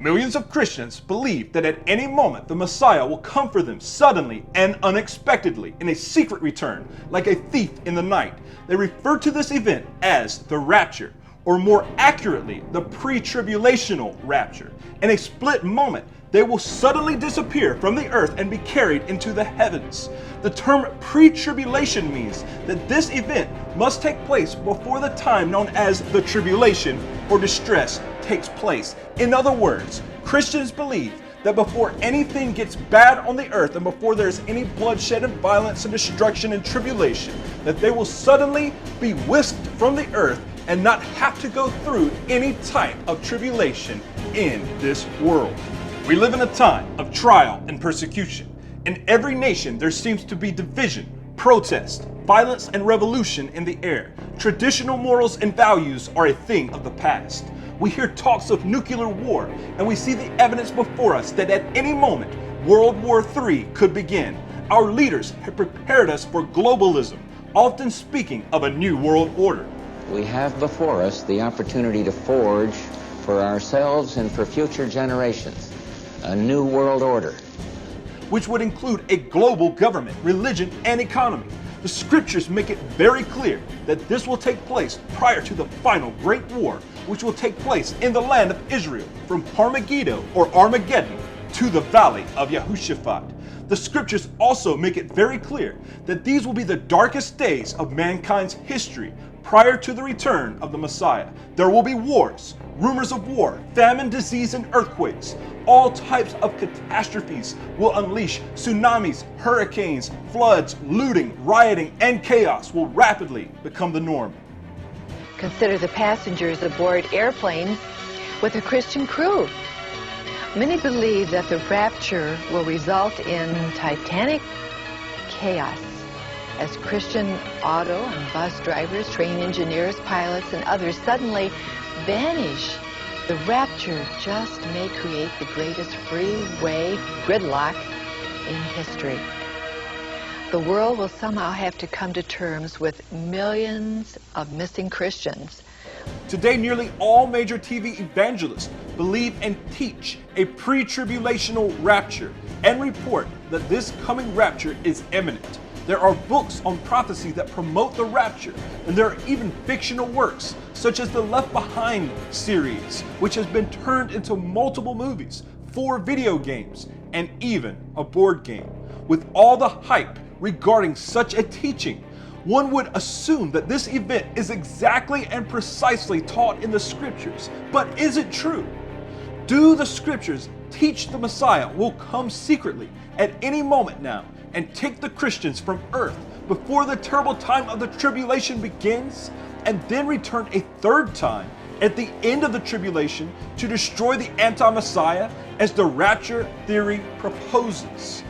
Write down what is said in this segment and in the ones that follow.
Millions of Christians believe that at any moment the Messiah will come for them suddenly and unexpectedly in a secret return, like a thief in the night. They refer to this event as the rapture, or more accurately, the pre-tribulational rapture. In a split moment, they will suddenly disappear from the earth and be carried into the heavens. The term pre-tribulation means that this event must take place before the time known as the tribulation or distress takes place. In other words, Christians believe that before anything gets bad on the earth and before there's any bloodshed and violence and destruction and tribulation, that they will suddenly be whisked from the earth and not have to go through any type of tribulation in this world. We live in a time of trial and persecution. In every nation, there seems to be division, protest, violence, and revolution in the air. Traditional morals and values are a thing of the past. We hear talks of nuclear war, and we see the evidence before us that at any moment, World War III could begin. Our leaders have prepared us for globalism, often speaking of a new world order. We have before us the opportunity to forge for ourselves and for future generations a new world order, which would include a global government, religion, and economy. The scriptures make it very clear that this will take place prior to the final great war, which will take place in the land of Israel from Armageddon or Armageddon to the valley of Yehoshaphat. The scriptures also make it very clear that these will be the darkest days of mankind's history prior to the return of the Messiah. There will be wars, rumors of war, famine, disease, and earthquakes. All types of catastrophes will unleash tsunamis, hurricanes, floods, looting, rioting, and chaos will rapidly become the norm. Consider the passengers aboard airplanes with a Christian crew. Many believe that the rapture will result in titanic chaos as Christian auto and bus drivers, train engineers, pilots, and others suddenly vanish. The rapture just may create the greatest freeway gridlock in history. The world will somehow have to come to terms with millions of missing Christians. Today, nearly all major TV evangelists believe and teach a pre-tribulational rapture and report that this coming rapture is imminent. There are books on prophecy that promote the rapture, and there are even fictional works, such as the Left Behind series, which has been turned into multiple movies, 4 video games, and even a board game. With all the hype regarding such a teaching, one would assume that this event is exactly and precisely taught in the scriptures. But is it true? Do the scriptures teach the Messiah will come secretly at any moment now and take the Christians from earth before the terrible time of the tribulation begins, and then return a third time at the end of the tribulation to destroy the anti-Messiah as the rapture theory proposes?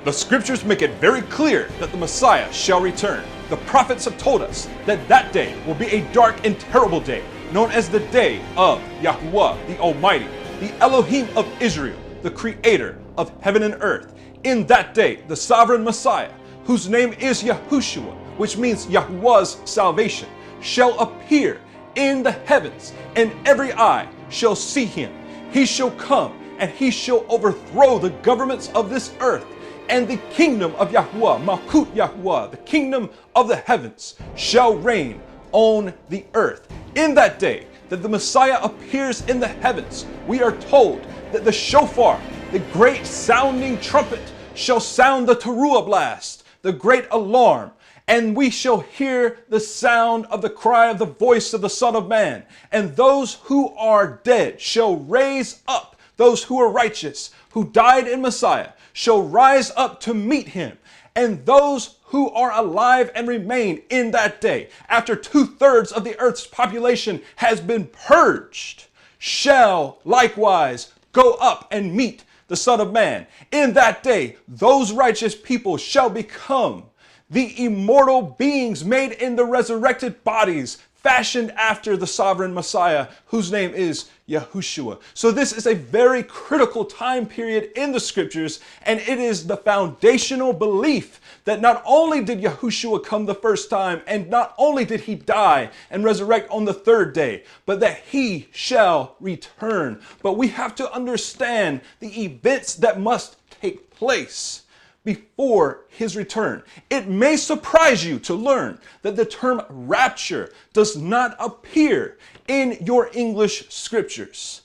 The scriptures make it very clear that the Messiah shall return. The prophets have told us that that day will be a dark and terrible day, known as the day of Yahuwah, the Almighty, the Elohim of Israel, the creator of heaven and earth. In that day, the sovereign Messiah, whose name is Yahushua, which means Yahuwah's salvation, shall appear in the heavens, and every eye shall see him. He shall come, and he shall overthrow the governments of this earth, and the kingdom of Yahuwah, Malkut Yahuwah, the kingdom of the heavens, shall reign on the earth. In that day that the Messiah appears in the heavens, we are told that the shofar, the great sounding trumpet, shall sound the teruah blast, the great alarm, and we shall hear the sound of the cry of the voice of the Son of Man. And those who are dead shall raise up. Those who are righteous, who died in Messiah, shall rise up to meet him. And those who are alive and remain in that day, after 2/3 of the earth's population has been purged, shall likewise go up and meet the Son of Man. In that day, those righteous people shall become the immortal beings made in the resurrected bodies fashioned after the sovereign Messiah, whose name is Yahushua. So this is a very critical time period in the scriptures, and it is the foundational belief that not only did Yahushua come the first time, and not only did he die and resurrect on the third day, but that he shall return. But we have to understand the events that must take place before his return. It may surprise you to learn that the term rapture does not appear in your English scriptures.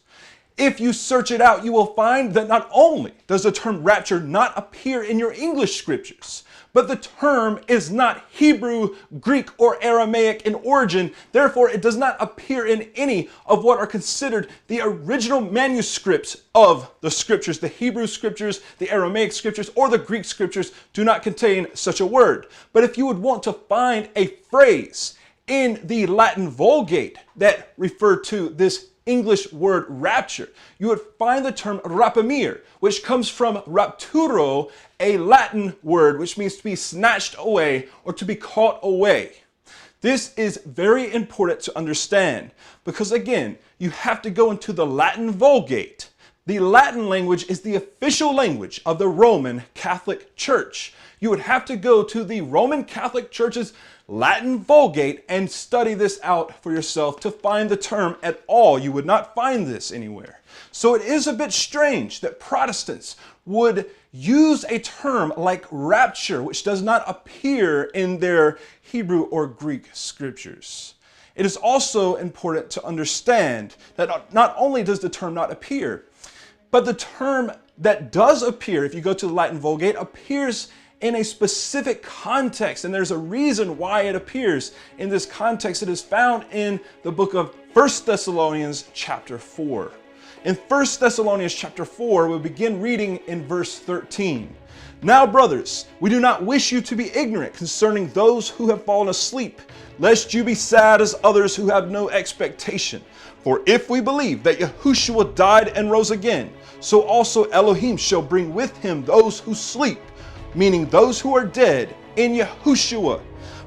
If you search it out, you will find that not only does the term rapture not appear in your English scriptures, but the term is not Hebrew, Greek, or Aramaic in origin. Therefore, it does not appear in any of what are considered the original manuscripts of the scriptures. The Hebrew scriptures, the Aramaic scriptures, or the Greek scriptures do not contain such a word. But if you would want to find a phrase in the Latin Vulgate that referred to this English word rapture, you would find the term rapamir, which comes from rapturo, a Latin word which means to be snatched away or to be caught away. This is very important to understand because, again, you have to go into the Latin Vulgate. The Latin language is the official language of the Roman Catholic Church. You would have to go to the Roman Catholic Church's Latin Vulgate and study this out for yourself to find the term at all. You would not find this anywhere. So it is a bit strange that Protestants would use a term like rapture, which does not appear in their Hebrew or Greek scriptures. It is also important to understand that not only does the term not appear, but the term that does appear, if you go to the Latin Vulgate, appears in a specific context, and there's a reason why it appears in this context. It is found in the book of 1 Thessalonians chapter 4. In 1 Thessalonians chapter 4, we'll begin reading in verse 13. Now, brothers, we do not wish you to be ignorant concerning those who have fallen asleep, lest you be sad as others who have no expectation. For if we believe that Yahushua died and rose again, so also Elohim shall bring with him those who sleep, meaning those who are dead in Yahushua.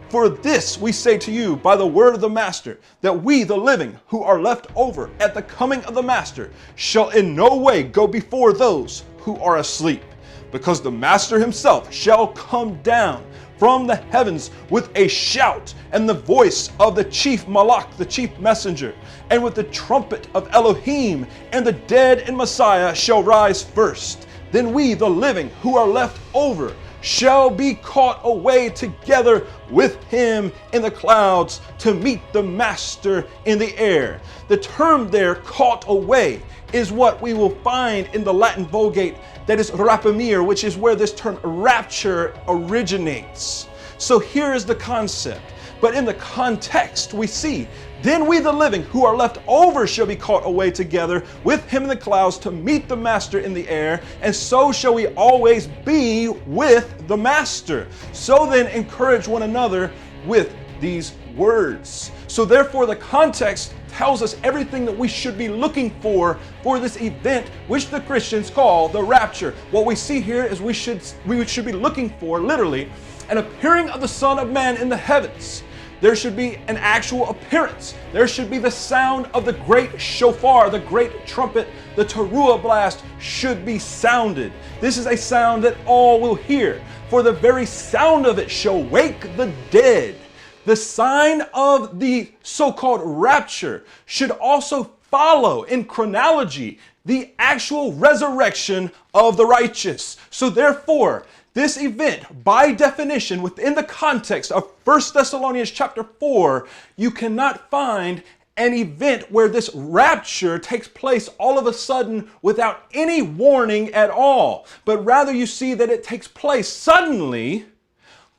For this we say to you by the word of the Master, that we, the living, who are left over at the coming of the Master, shall in no way go before those who are asleep. Because the Master himself shall come down from the heavens with a shout, and the voice of the chief Malach, the chief messenger, and with the trumpet of Elohim, and the dead in Messiah shall rise first. Then we, the living, who are left over, shall be caught away together with him in the clouds to meet the Master in the air. The term there, caught away, is what we will find in the Latin Vulgate, that is rapamir, which is where this term rapture originates. So here is the concept. But in the context, we see, then we the living who are left over shall be caught away together with him in the clouds to meet the Master in the air, and so shall we always be with the Master. So then encourage one another with these words. So therefore the context tells us everything that we should be looking for this event, which the Christians call the rapture. What we see here is we should be looking for, literally, an appearing of the Son of Man in the heavens. There should be an actual appearance. There should be the sound of the great shofar, the great trumpet, the teruah blast should be sounded. This is a sound that all will hear, for the very sound of it shall wake the dead. The sign of the so-called rapture should also follow in chronology the actual resurrection of the righteous. So therefore, this event, by definition, within the context of 1 Thessalonians chapter 4, you cannot find an event where this rapture takes place all of a sudden without any warning at all. But rather you see that it takes place suddenly,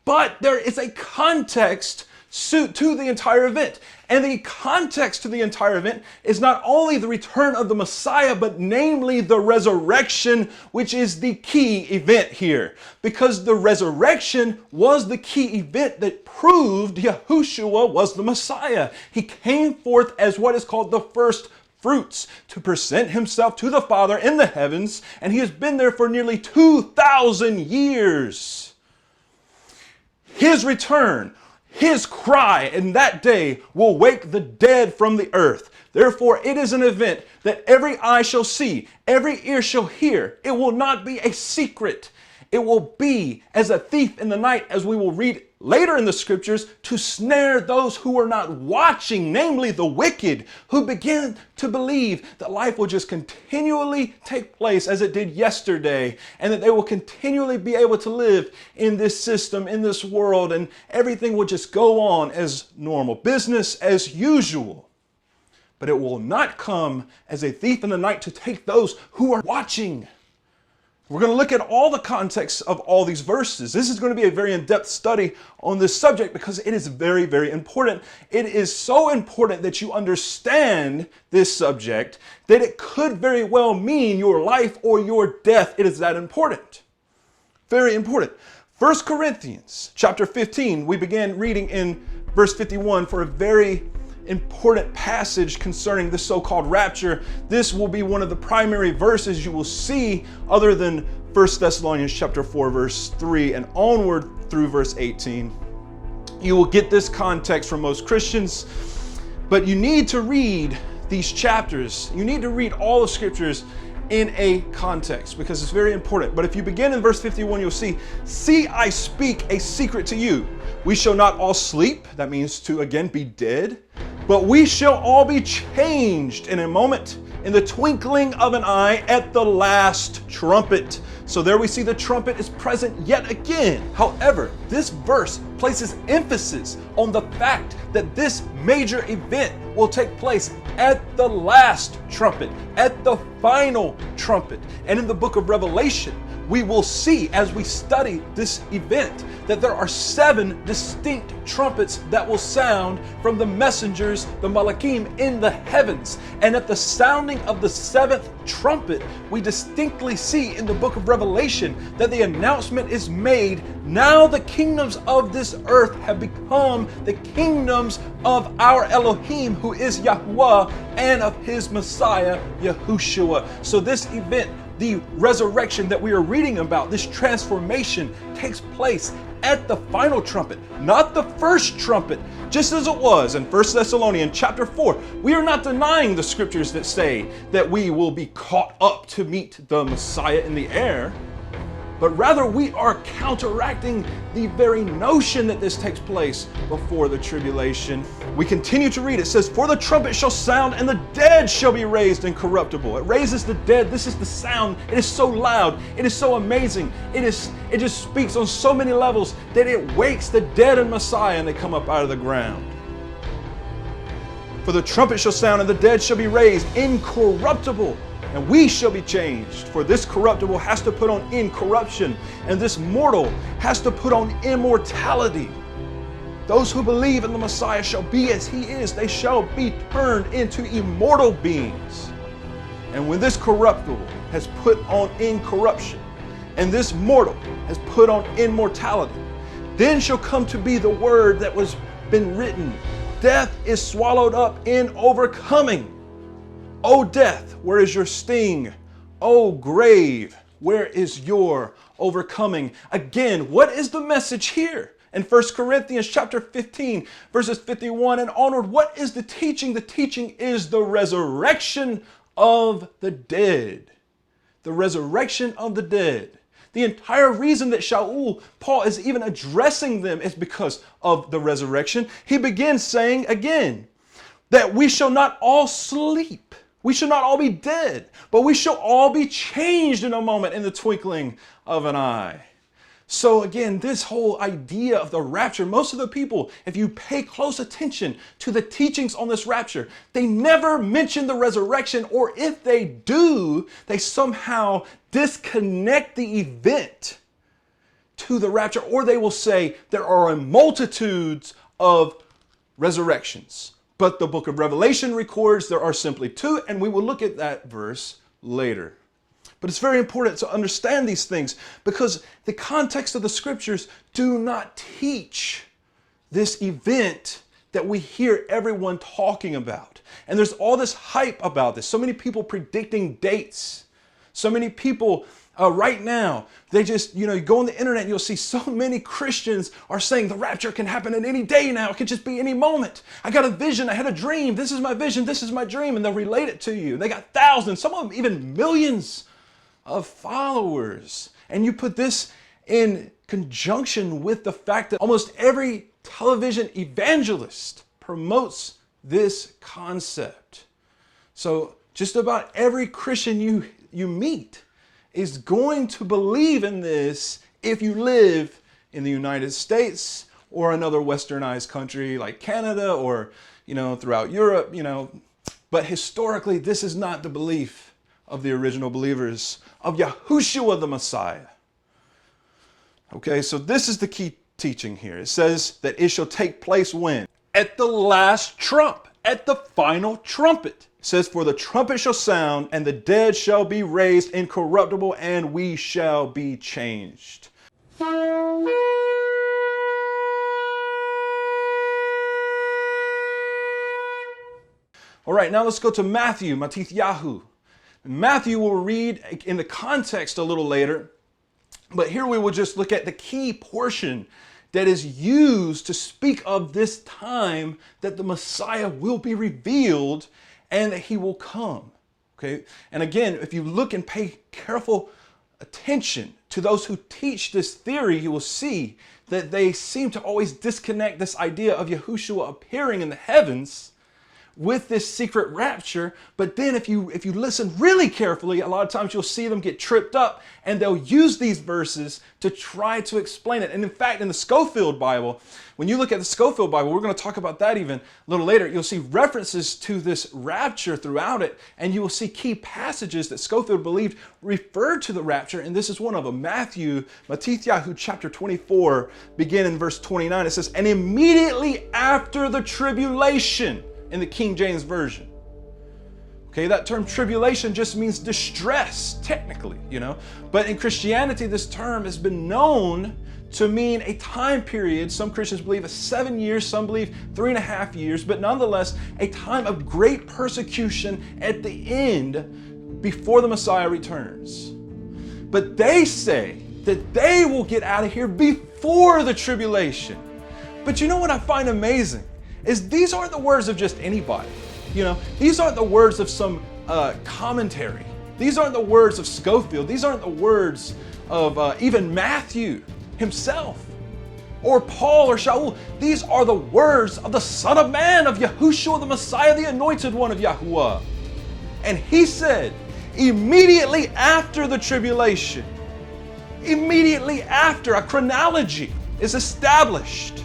but there is a context to the entire event. And the context to the entire event is not only the return of the Messiah, but namely the resurrection, which is the key event here. Because the resurrection was the key event that proved Yahushua was the Messiah. He came forth as what is called the first fruits to present himself to the Father in the heavens, and he has been there for nearly 2,000 years. His return, His cry in that day will wake the dead from the earth. Therefore, it is an event that every eye shall see, every ear shall hear. It will not be a secret. It will be as a thief in the night, as we will read later in the scriptures, to snare those who are not watching, namely the wicked, who begin to believe that life will just continually take place as it did yesterday, and that they will continually be able to live in this system, in this world, and everything will just go on as normal, business as usual. But it will not come as a thief in the night to take those who are watching. We're going to look at all the context of all these verses. This is going to be a very in-depth study on this subject because it is very, very important. It is so important that you understand this subject that it could very well mean your life or your death. It is that important. Very important. 1 Corinthians chapter 15, we began reading in verse 51 for a very important passage concerning the so-called rapture. This will be one of the primary verses you will see other than 1 Thessalonians chapter 4 verse 3 and onward through verse 18. You will get this context from most Christians, but you need to read these chapters. You need to read all the scriptures in a context because it's very important. But if you begin in verse 51, you'll see, I speak a secret to you. We shall not all sleep. That means to again be dead. But we shall all be changed in a moment, in the twinkling of an eye, at the last trumpet. So there we see the trumpet is present yet again. However, this verse places emphasis on the fact that this major event will take place at the last trumpet, at the final trumpet. And in the book of Revelation, we will see as we study this event that there are 7 distinct trumpets that will sound from the messengers, the Malachim, in the heavens. And at the sounding of the 7th trumpet, we distinctly see in the book of Revelation that the announcement is made, now the kingdoms of this earth have become the kingdoms of our Elohim, who is Yahuwah, and of his Messiah, Yahushua. So this event, the resurrection that we are reading about, this transformation takes place at the final trumpet, not the first trumpet, just as it was in 1 Thessalonians chapter 4. We are not denying the scriptures that say that we will be caught up to meet the Messiah in the air, but rather we are counteracting the very notion that this takes place before the tribulation. We continue to read. It says, for the trumpet shall sound and the dead shall be raised incorruptible. It raises the dead. This is the sound. It is so loud. It is so amazing. It just speaks on so many levels that it wakes the dead in Messiah and they come up out of the ground. For the trumpet shall sound and the dead shall be raised incorruptible. And we shall be changed, for this corruptible has to put on incorruption, and this mortal has to put on immortality. Those who believe in the Messiah shall be as he is. They shall be turned into immortal beings. And when this corruptible has put on incorruption, and this mortal has put on immortality, then shall come to be the word that was been written. Death is swallowed up in overcoming. O death, where is your sting? O grave, where is your overcoming? Again, what is the message here? In 1 Corinthians chapter 15, verses 51 and onward, what is the teaching? The teaching is the resurrection of the dead. The resurrection of the dead. The entire reason that Paul is even addressing them is because of the resurrection. He begins saying again that we shall not all sleep. We shall not all be dead, but we shall all be changed in a moment, in the twinkling of an eye. So again, this whole idea of the rapture, most of the people, if you pay close attention to the teachings on this rapture, they never mention the resurrection, or if they do, they somehow disconnect the event to the rapture, or they will say there are multitudes of resurrections. But the book of Revelation records there are simply 2, and we will look at that verse later. But it's very important to understand these things because the context of the scriptures do not teach this event that we hear everyone talking about. And there's all this hype about this. So many people predicting dates. So many people Right now, they just, you go on the internet and you'll see so many Christians are saying the rapture can happen at any day now. It could just be any moment. I got a vision. I had a dream. This is my vision. This is my dream. And they'll relate it to you. They got thousands, some of them even millions of followers. And you put this in conjunction with the fact that almost every television evangelist promotes this concept. So just about every Christian you meet is going to believe in this if you live in the United States or another westernized country like Canada or, throughout Europe, But historically, this is not the belief of the original believers of Yahushua the Messiah. Okay, so this is the key teaching here. It says that it shall take place when? At the last trump, at the final trumpet. It says, for the trumpet shall sound, and the dead shall be raised incorruptible, and we shall be changed. All right, now let's go to Matthew, Matithyahu. Matthew will read in the context a little later, but here we will just look at the key portion that is used to speak of this time that the Messiah will be revealed and that he will come. Okay? And again, if you look and pay careful attention to those who teach this theory, you will see that they seem to always disconnect this idea of Yahushua appearing in the heavens with this secret rapture. But then if you listen really carefully, a lot of times you'll see them get tripped up and they'll use these verses to try to explain it. And in fact, in the Scofield Bible, when you look at the Scofield Bible, we're going to talk about that even a little later, you'll see references to this rapture throughout it, and you will see key passages that Scofield believed referred to the rapture, and this is one of them. Matthew, Matithyahu chapter 24, begin in verse 29. It says, and immediately after the tribulation, in the King James Version. Okay, that term tribulation just means distress, technically, But in Christianity, this term has been known to mean a time period. Some Christians believe is 7 years, some believe 3.5 years, but nonetheless, a time of great persecution at the end before the Messiah returns. But they say that they will get out of here before the tribulation. But you know what I find amazing? Is these aren't the words of just anybody. These aren't the words of some commentary. These aren't the words of Scofield. These aren't the words of even Matthew himself or Paul or Shaul. These are the words of the Son of Man, of Yahushua the Messiah, the Anointed One of Yahuwah. And he said, immediately after the tribulation, immediately after, a chronology is established.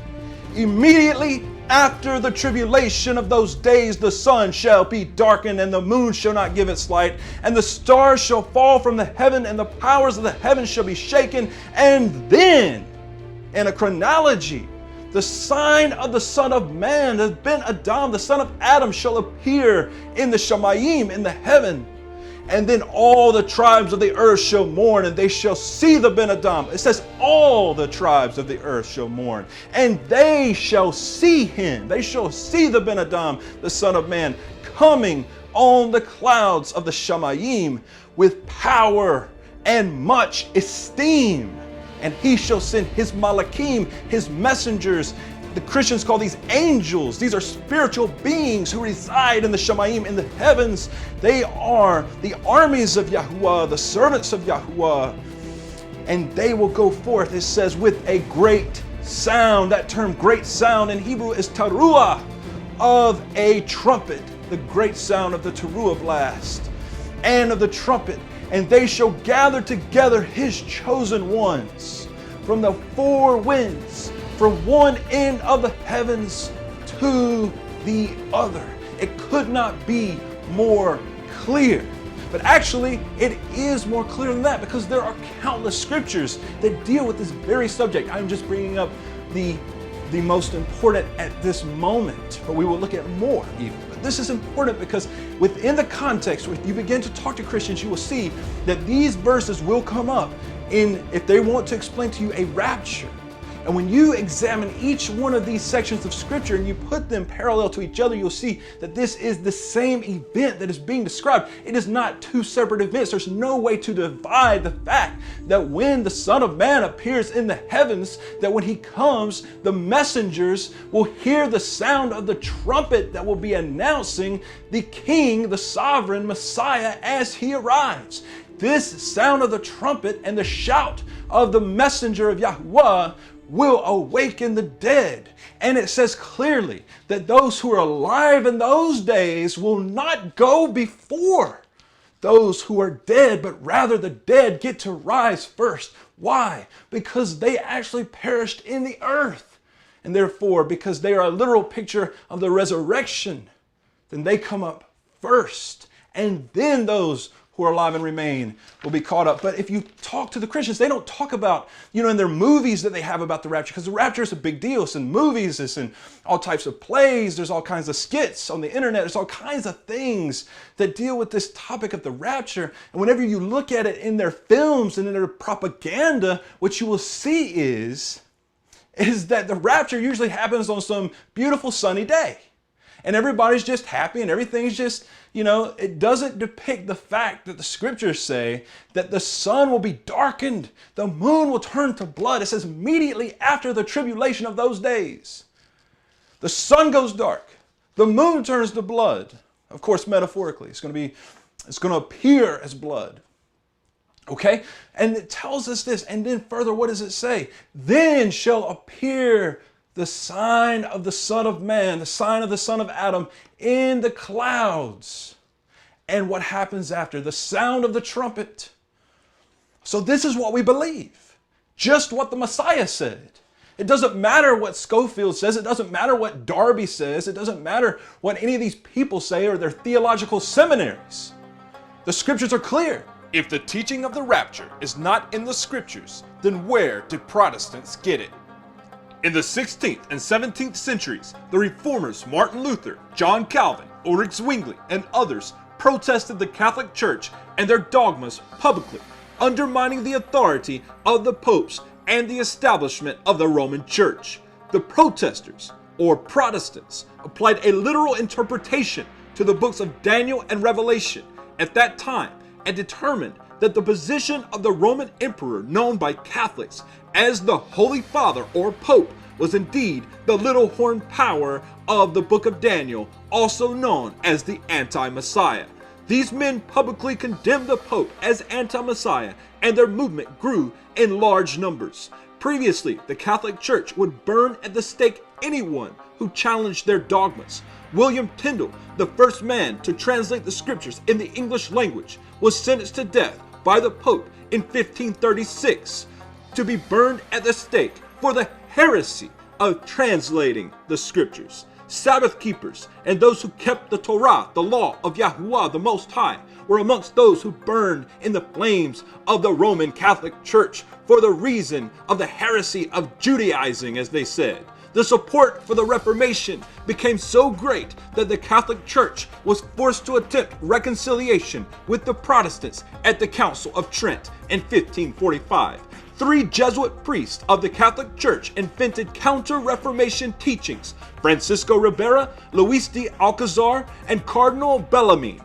Immediately after the tribulation of those days, the sun shall be darkened, and the moon shall not give its light, and the stars shall fall from the heaven, and the powers of the heavens shall be shaken. And then, in a chronology, the sign of the Son of Man, the Ben Adam, the son of Adam, shall appear in the Shamayim, in the heaven. And then all the tribes of the earth shall mourn, and they shall see the Ben Adam. It says all the tribes of the earth shall mourn, and they shall see him. They shall see the Ben Adam, the Son of Man, coming on the clouds of the Shamayim with power and much esteem. And he shall send his Malachim, his messengers. The Christians call these angels. These are spiritual beings who reside in the Shamayim, in the heavens. They are the armies of Yahuwah, the servants of Yahuwah. And they will go forth, it says, with a great sound. That term great sound in Hebrew is teruah, of a trumpet. The great sound of the teruah blast and of the trumpet. And they shall gather together his chosen ones from the four winds, from one end of the heavens to the other. It could not be more clear. But actually, it is more clear than that, because there are countless scriptures that deal with this very subject. I'm just bringing up the most important at this moment, but we will look at more even. But this is important because within the context, if you begin to talk to Christians, you will see that these verses will come up if they want to explain to you a rapture. And when you examine each one of these sections of Scripture and you put them parallel to each other, you'll see that this is the same event that is being described. It is not two separate events. There's no way to divide the fact that when the Son of Man appears in the heavens, that when he comes, the messengers will hear the sound of the trumpet that will be announcing the King, the sovereign Messiah, as he arrives. This sound of the trumpet and the shout of the messenger of Yahuwah will awaken the dead. And it says clearly that those who are alive in those days will not go before those who are dead, but rather the dead get to rise first. Why? Because they actually perished in the earth. And therefore, because they are a literal picture of the resurrection, then they come up first. And then those who are alive and remain will be caught up. But if you talk to the Christians, they don't talk about, in their movies that they have about the rapture, because the rapture is a big deal. It's in movies, it's in all types of plays, there's all kinds of skits on the internet, there's all kinds of things that deal with this topic of the rapture. And whenever you look at it in their films and in their propaganda, what you will see is that the rapture usually happens on some beautiful sunny day. And everybody's just happy and everything's just, it doesn't depict the fact that the scriptures say that the sun will be darkened, the moon will turn to blood. It says immediately after the tribulation of those days, the sun goes dark, the moon turns to blood. Of course, metaphorically, it's going to appear as blood. Okay? And it tells us this. And then further, what does it say? Then shall appear the sign of the Son of Man, the sign of the Son of Adam in the clouds. And what happens after? The sound of the trumpet. So this is what we believe. Just what the Messiah said. It doesn't matter what Schofield says. It doesn't matter what Darby says. It doesn't matter what any of these people say or their theological seminaries. The scriptures are clear. If the teaching of the rapture is not in the scriptures, then where did Protestants get it? In the 16th and 17th centuries, the reformers Martin Luther, John Calvin, Ulrich Zwingli, and others protested the Catholic Church and their dogmas publicly, undermining the authority of the popes and the establishment of the Roman Church. The protesters, or Protestants, applied a literal interpretation to the books of Daniel and Revelation at that time and determined that the position of the Roman emperor, known by Catholics as the Holy Father or Pope, was indeed the little horn power of the book of Daniel, also known as the anti-Messiah. These men publicly condemned the Pope as anti-Messiah, and their movement grew in large numbers. Previously, the Catholic Church would burn at the stake anyone who challenged their dogmas. William Tyndale, the first man to translate the scriptures in the English language, was sentenced to death by the Pope in 1536 to be burned at the stake for the heresy of translating the scriptures. Sabbath keepers and those who kept the Torah, the law of Yahuwah the Most High, were amongst those who burned in the flames of the Roman Catholic Church for the reason of the heresy of Judaizing, as they said. The support for the Reformation became so great that the Catholic Church was forced to attempt reconciliation with the Protestants at the Council of Trent in 1545. 3 Jesuit priests of the Catholic Church invented counter-Reformation teachings: Francisco Ribera, Luis de Alcazar, and Cardinal Bellarmine.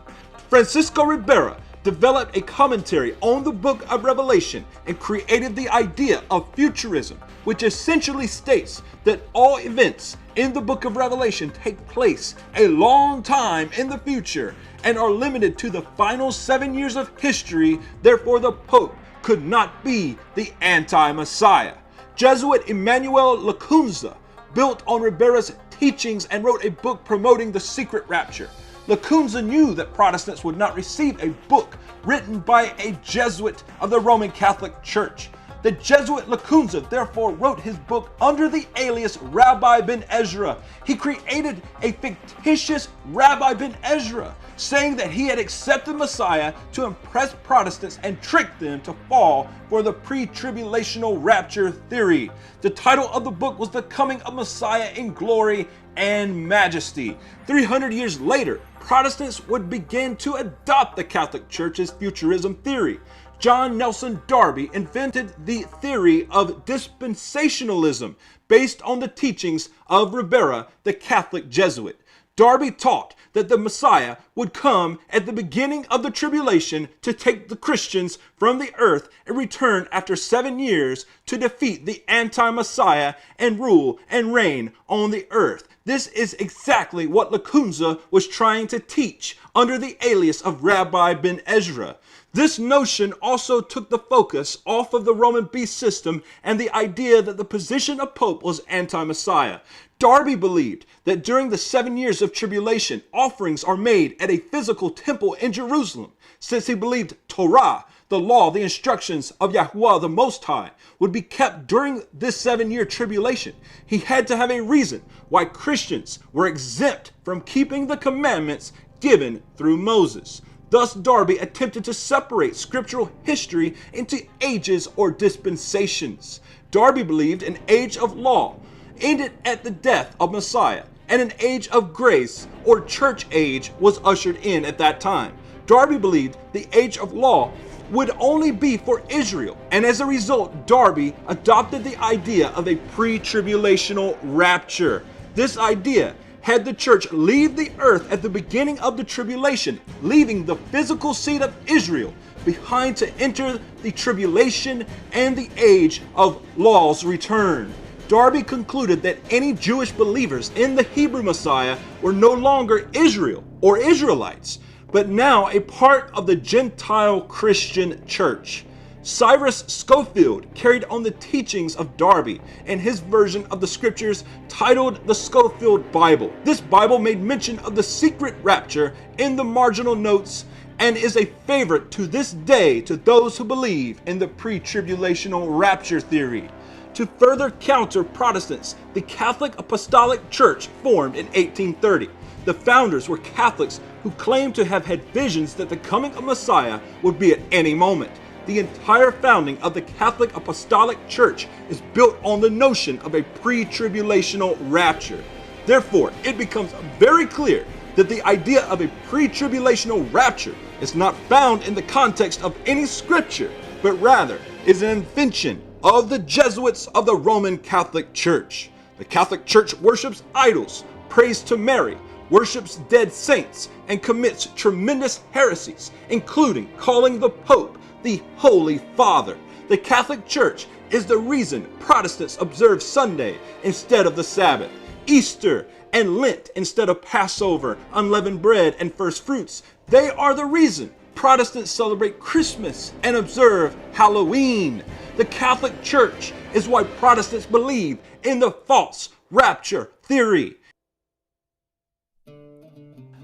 Francisco Ribera developed a commentary on the book of Revelation and created the idea of futurism, which essentially states that all events in the book of Revelation take place a long time in the future and are limited to the final 7 years of history. Therefore, the Pope could not be the anti-Messiah. Jesuit Emmanuel Lacunza built on Ribera's teachings and wrote a book promoting the secret rapture. Lacunza knew that Protestants would not receive a book written by a Jesuit of the Roman Catholic Church. The Jesuit Lacunza therefore wrote his book under the alias Rabbi Ben Ezra. He created a fictitious Rabbi Ben Ezra, saying that he had accepted Messiah to impress Protestants and trick them to fall for the Pre-Tribulational Rapture Theory. The title of the book was The Coming of Messiah in Glory and Majesty. 300 years later, Protestants would begin to adopt the Catholic Church's futurism theory. John Nelson Darby invented the theory of dispensationalism based on the teachings of Ribera, the Catholic Jesuit. Darby taught that the Messiah would come at the beginning of the tribulation to take the Christians from the earth and return after 7 years to defeat the anti-Messiah and rule and reign on the earth. This is exactly what Lacunza was trying to teach under the alias of Rabbi Ben Ezra. This notion also took the focus off of the Roman beast system and the idea that the position of Pope was anti-Messiah. Darby believed that during the 7 years of tribulation, offerings are made at a physical temple in Jerusalem, since he believed Torah, the law, the instructions of Yahuwah the Most High, would be kept during this 7-year tribulation. He had to have a reason why Christians were exempt from keeping the commandments given through Moses. Thus, Darby attempted to separate scriptural history into ages or dispensations. Darby believed an age of law ended at the death of Messiah, and an age of grace or church age was ushered in at that time. Darby believed the age of law would only be for Israel, and as a result, Darby adopted the idea of a pre-tribulational rapture. This idea had the church leave the earth at the beginning of the tribulation, leaving the physical seed of Israel behind to enter the tribulation and the age of law's return. Darby concluded that any Jewish believers in the Hebrew Messiah were no longer Israel or Israelites, but now a part of the Gentile Christian church. Cyrus Scofield carried on the teachings of Darby in his version of the scriptures titled the Scofield Bible. This Bible made mention of the secret rapture in the marginal notes and is a favorite to this day to those who believe in the pre-tribulational rapture theory. To further counter Protestants, the Catholic Apostolic Church formed in 1830. The founders were Catholics who claimed to have had visions that the coming of Messiah would be at any moment. The entire founding of the Catholic Apostolic Church is built on the notion of a pre-tribulational rapture. Therefore, it becomes very clear that the idea of a pre-tribulational rapture is not found in the context of any scripture, but rather is an invention of the Jesuits of the Roman Catholic Church. The Catholic Church worships idols, prays to Mary, worships dead saints, and commits tremendous heresies, including calling the Pope the Holy Father. The Catholic Church is the reason Protestants observe Sunday instead of the Sabbath, Easter and Lent instead of Passover, unleavened bread, and first fruits. They are the reason Protestants celebrate Christmas and observe Halloween. The Catholic Church is why Protestants believe in the false rapture theory.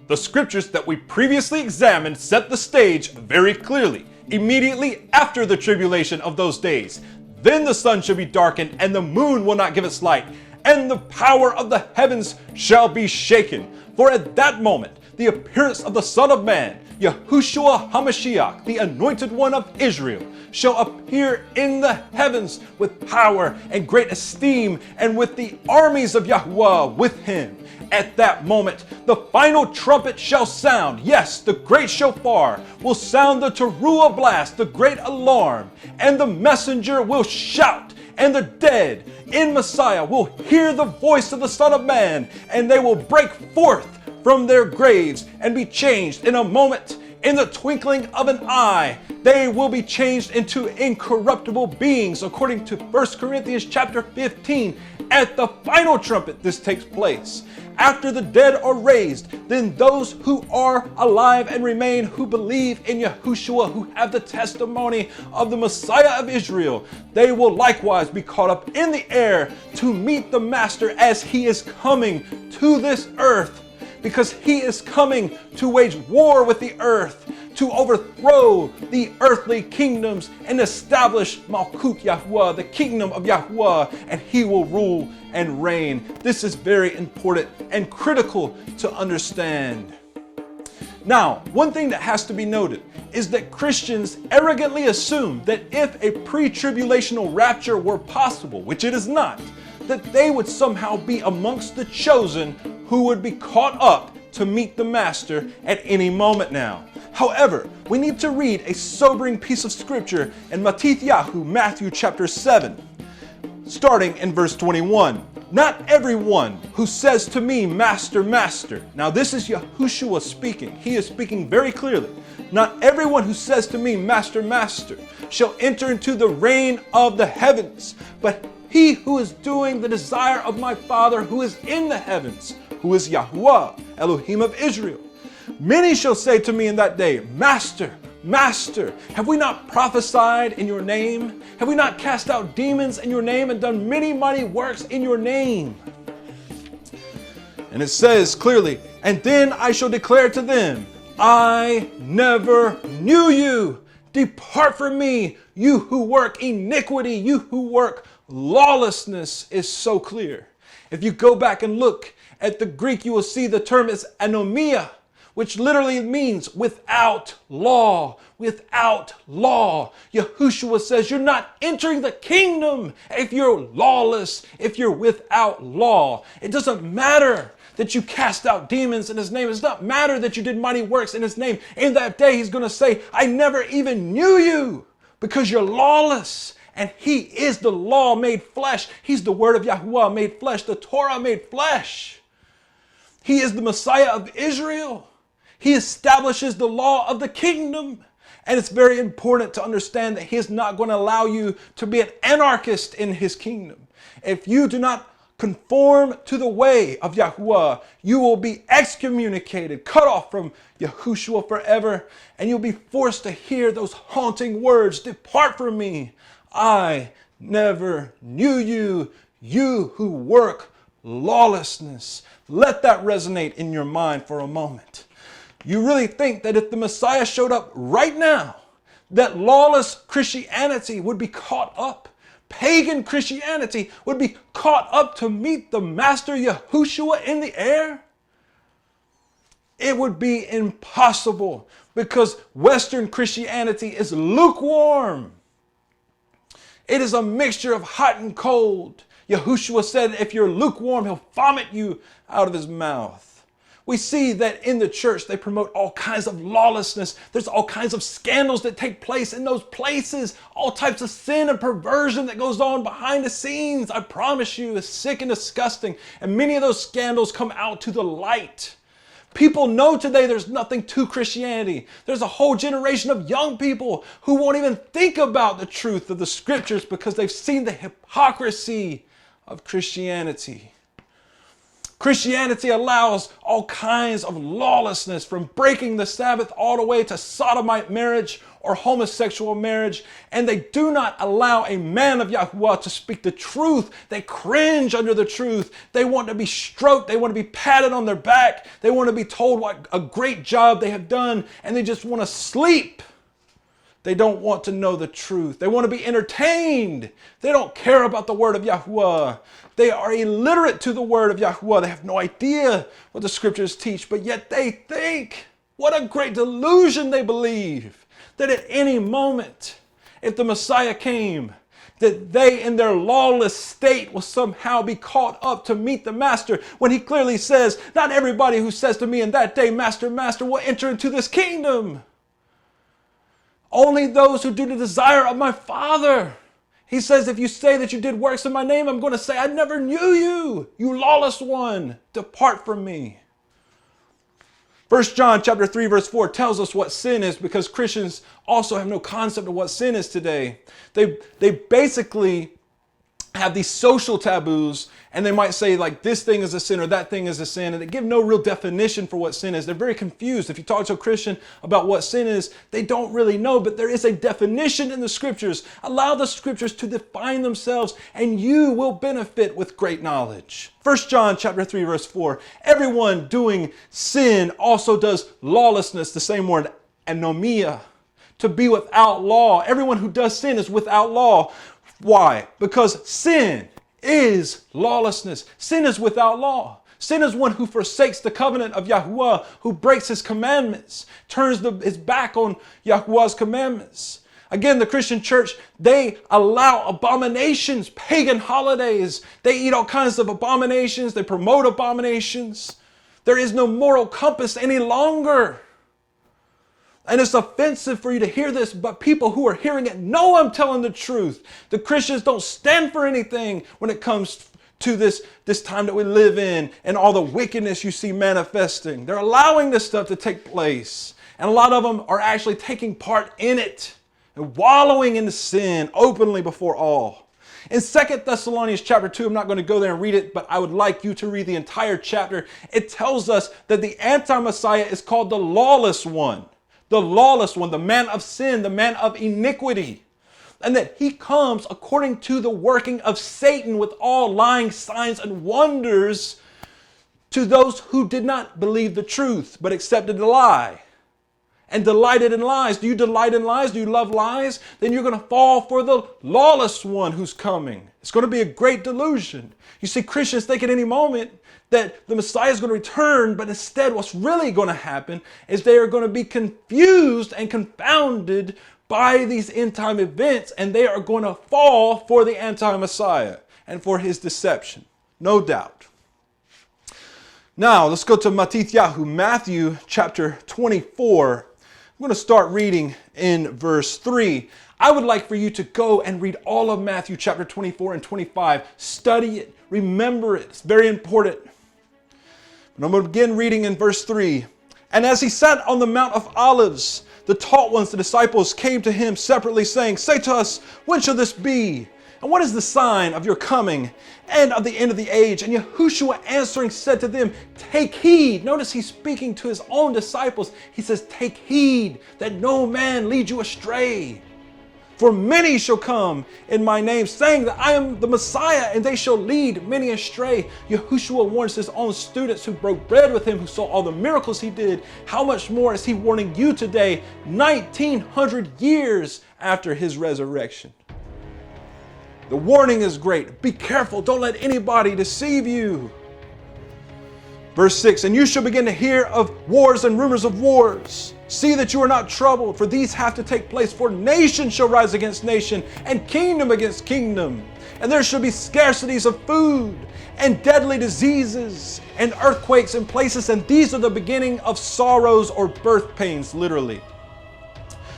The scriptures that we previously examined set the stage very clearly. Immediately after the tribulation of those days, then the sun shall be darkened, and the moon will not give its light, and the power of the heavens shall be shaken. For at that moment, the appearance of the Son of Man, Yahushua HaMashiach, the Anointed One of Israel, shall appear in the heavens with power and great esteem, and with the armies of Yahuwah with him. At that moment, the final trumpet shall sound. Yes, the great shofar will sound the teruah blast, the great alarm, and the messenger will shout, and the dead in Messiah will hear the voice of the Son of Man, and they will break forth from their graves and be changed in a moment. In the twinkling of an eye, they will be changed into incorruptible beings, according to 1 Corinthians chapter 15. At the final trumpet, this takes place. After the dead are raised, then those who are alive and remain, who believe in Yahushua, who have the testimony of the Messiah of Israel, they will likewise be caught up in the air to meet the Master as he is coming to this earth. Because he is coming to wage war with the earth, to overthrow the earthly kingdoms and establish Malkut Yahuwah, the kingdom of Yahuwah, and he will rule and reign. This is very important and critical to understand. Now, one thing that has to be noted is that Christians arrogantly assume that if a pre-tribulational rapture were possible, which it is not, that they would somehow be amongst the chosen who would be caught up to meet the Master at any moment now. However, we need to read a sobering piece of scripture in Matthew chapter 7, starting in verse 21. Not everyone who says to me, Master, Master. Now this is Yahushua speaking. He is speaking very clearly. Not everyone who says to me, Master, Master, shall enter into the reign of the heavens, but he who is doing the desire of my Father who is in the heavens, who is Yahuwah, Elohim of Israel. Many shall say to me in that day, Master, Master, have we not prophesied in your name? Have we not cast out demons in your name and done many mighty works in your name? And it says clearly, and then I shall declare to them, I never knew you. Depart from me, you who work iniquity, you who work lawlessness. Is so clear. If you go back and look at the Greek, you will see the term is anomia, which literally means without law, without law. Yahushua says you're not entering the kingdom if you're lawless, if you're without law. It doesn't matter that you cast out demons in his name. It does not matter that you did mighty works in his name. In that day, he's going to say, I never even knew you because you're lawless. And he is the law made flesh. He's the word of Yahuwah made flesh, the Torah made flesh. He is the Messiah of Israel. He establishes the law of the kingdom. And it's very important to understand that he is not going to allow you to be an anarchist in his kingdom. If you do not conform to the way of Yahuwah, you will be excommunicated, cut off from Yahushua forever, and you'll be forced to hear those haunting words, depart from me. I never knew you, you who work lawlessness. Let that resonate in your mind for a moment. You really think that if the Messiah showed up right now, that lawless Christianity would be caught up? Pagan Christianity would be caught up to meet the Master Yahushua in the air? It would be impossible because Western Christianity is lukewarm. It is a mixture of hot and cold. Yahushua said, if you're lukewarm, he'll vomit you out of his mouth. We see that in the church, they promote all kinds of lawlessness. There's all kinds of scandals that take place in those places. All types of sin and perversion that goes on behind the scenes. I promise you, it's sick and disgusting. And many of those scandals come out to the light. People know today there's nothing to Christianity. There's a whole generation of young people who won't even think about the truth of the scriptures because they've seen the hypocrisy of Christianity. Christianity allows all kinds of lawlessness, from breaking the Sabbath all the way to sodomite marriage or homosexual marriage. And they do not allow a man of Yahuwah to speak the truth. They cringe under the truth. They want to be stroked. They want to be patted on their back. They want to be told what a great job they have done. And they just want to sleep. They don't want to know the truth. They want to be entertained. They don't care about the word of Yahuwah. They are illiterate to the word of Yahuwah. They have no idea what the scriptures teach, but yet they think, what a great delusion they believe, that at any moment, if the Messiah came, that they in their lawless state will somehow be caught up to meet the Master, when he clearly says, not everybody who says to me in that day, Master, Master, will enter into this kingdom. Only those who do the desire of my Father. He says, if you say that you did works in my name, I'm going to say, I never knew you, you lawless one. Depart from me. 1 John chapter 3, verse 4 tells us what sin is, because Christians also have no concept of what sin is today. They basically have these social taboos, and they might say like this thing is a sin or that thing is a sin, and they give no real definition for what sin is. They're very confused. If you talk to a Christian about what sin is, they don't really know, but there is a definition in the scriptures. Allow the scriptures to define themselves, and you will benefit with great knowledge. 1 John chapter 3, verse 4, everyone doing sin also does lawlessness, the same word, anomia, to be without law. Everyone who does sin is without law. Why? Because sin is lawlessness. Sin is without law. Sin is one who forsakes the covenant of Yahuwah, who breaks his commandments, turns his back on Yahuwah's commandments. Again, the Christian church, they allow abominations, pagan holidays. They eat all kinds of abominations. They promote abominations. There is no moral compass any longer. And it's offensive for you to hear this, but people who are hearing it know I'm telling the truth. The Christians don't stand for anything when it comes to this time that we live in and all the wickedness you see manifesting. They're allowing this stuff to take place. And a lot of them are actually taking part in it and wallowing in the sin openly before all. In 2 Thessalonians chapter 2, I'm not going to go there and read it, but I would like you to read the entire chapter. It tells us that the anti-Messiah is called the lawless one. The lawless one, the man of sin, the man of iniquity. And that he comes according to the working of Satan with all lying signs and wonders to those who did not believe the truth, but accepted the lie and delighted in lies. Do you delight in lies? Do you love lies? Then you're going to fall for the lawless one who's coming. It's going to be a great delusion. You see, Christians think at any moment that the Messiah is going to return, but instead what's really going to happen is they are going to be confused and confounded by these end time events, and they are going to fall for the anti-Messiah and for his deception. No doubt. Now, let's go to Matthew chapter 24. I'm going to start reading in verse 3. I would like for you to go and read all of Matthew chapter 24 and 25. Study it. Remember it. It's very important. And I'm going to begin reading in verse 3. And as he sat on the Mount of Olives, the taught ones, the disciples, came to him separately, saying, Say to us, when shall this be? And what is the sign of your coming and of the end of the age? And Yahushua answering said to them, Take heed. Notice he's speaking to his own disciples. He says, Take heed that no man lead you astray. For many shall come in my name, saying that I am the Messiah, and they shall lead many astray. Yahushua warns his own students who broke bread with him, who saw all the miracles he did. How much more is he warning you today, 1900 years after his resurrection? The warning is great. Be careful. Don't let anybody deceive you. Verse 6, And you shall begin to hear of wars and rumors of wars. See that you are not troubled, for these have to take place. For nation shall rise against nation, and kingdom against kingdom. And there shall be scarcities of food, and deadly diseases, and earthquakes in places. And these are the beginning of sorrows or birth pains, literally.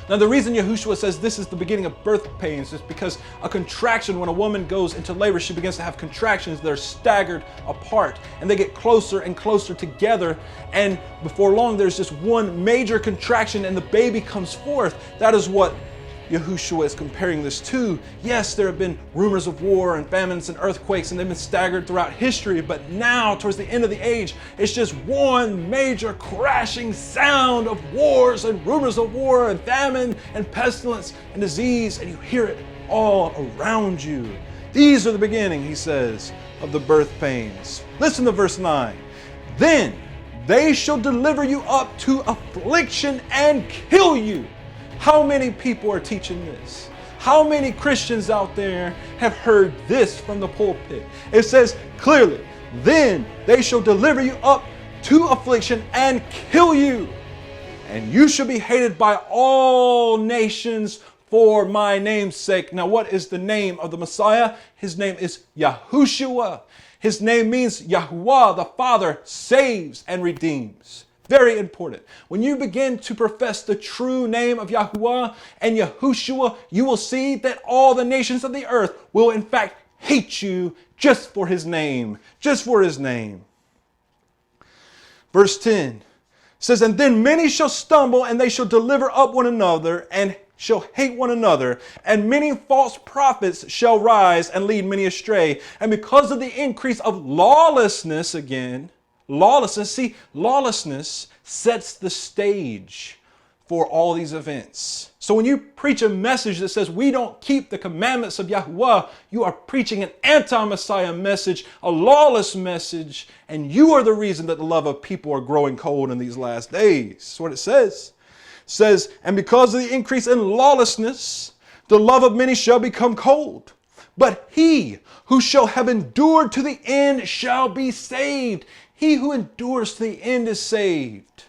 Now, the reason Yahushua says this is the beginning of birth pains is because a contraction, when a woman goes into labor, she begins to have contractions that are staggered apart, and they get closer and closer together. And before long, there's just one major contraction and the baby comes forth. That is what Yahushua is comparing this to. Yes, there have been rumors of war and famines and earthquakes, and they've been staggered throughout history, but now, towards the end of the age, it's just one major crashing sound of wars and rumors of war and famine and pestilence and disease, and you hear it all around you. These are the beginning, he says, of the birth pains. Listen to verse 9. Then they shall deliver you up to affliction and kill you. How many people are teaching this? How many Christians out there have heard this from the pulpit? It says clearly, then they shall deliver you up to affliction and kill you. And you shall be hated by all nations for my name's sake. Now, what is the name of the Messiah? His name is Yahushua. His name means Yahuwah, the Father, saves and redeems. Very important. When you begin to profess the true name of Yahuwah and Yahushua, you will see that all the nations of the earth will in fact hate you just for his name. Just for his name. Verse 10 says, And then many shall stumble, and they shall deliver up one another, and shall hate one another, and many false prophets shall rise and lead many astray. And because of the increase of lawlessness, again, lawlessness sets the stage for all these events. So when you preach a message that says we don't keep the commandments of Yahuwah, you are preaching an anti-Messiah message, a lawless message, and you are the reason that the love of people are growing cold in these last days. That's what it says. It says, and because of the increase in lawlessness, the love of many shall become cold. But he who shall have endured to the end shall be saved. He who endures to the end is saved.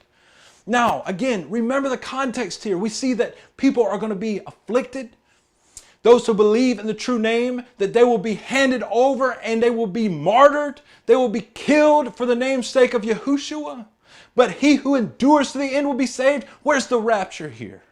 Now, again, remember the context here. We see that people are going to be afflicted. Those who believe in the true name, that they will be handed over and they will be martyred. They will be killed for the name's sake of Yahushua. But he who endures to the end will be saved. Where's the rapture here?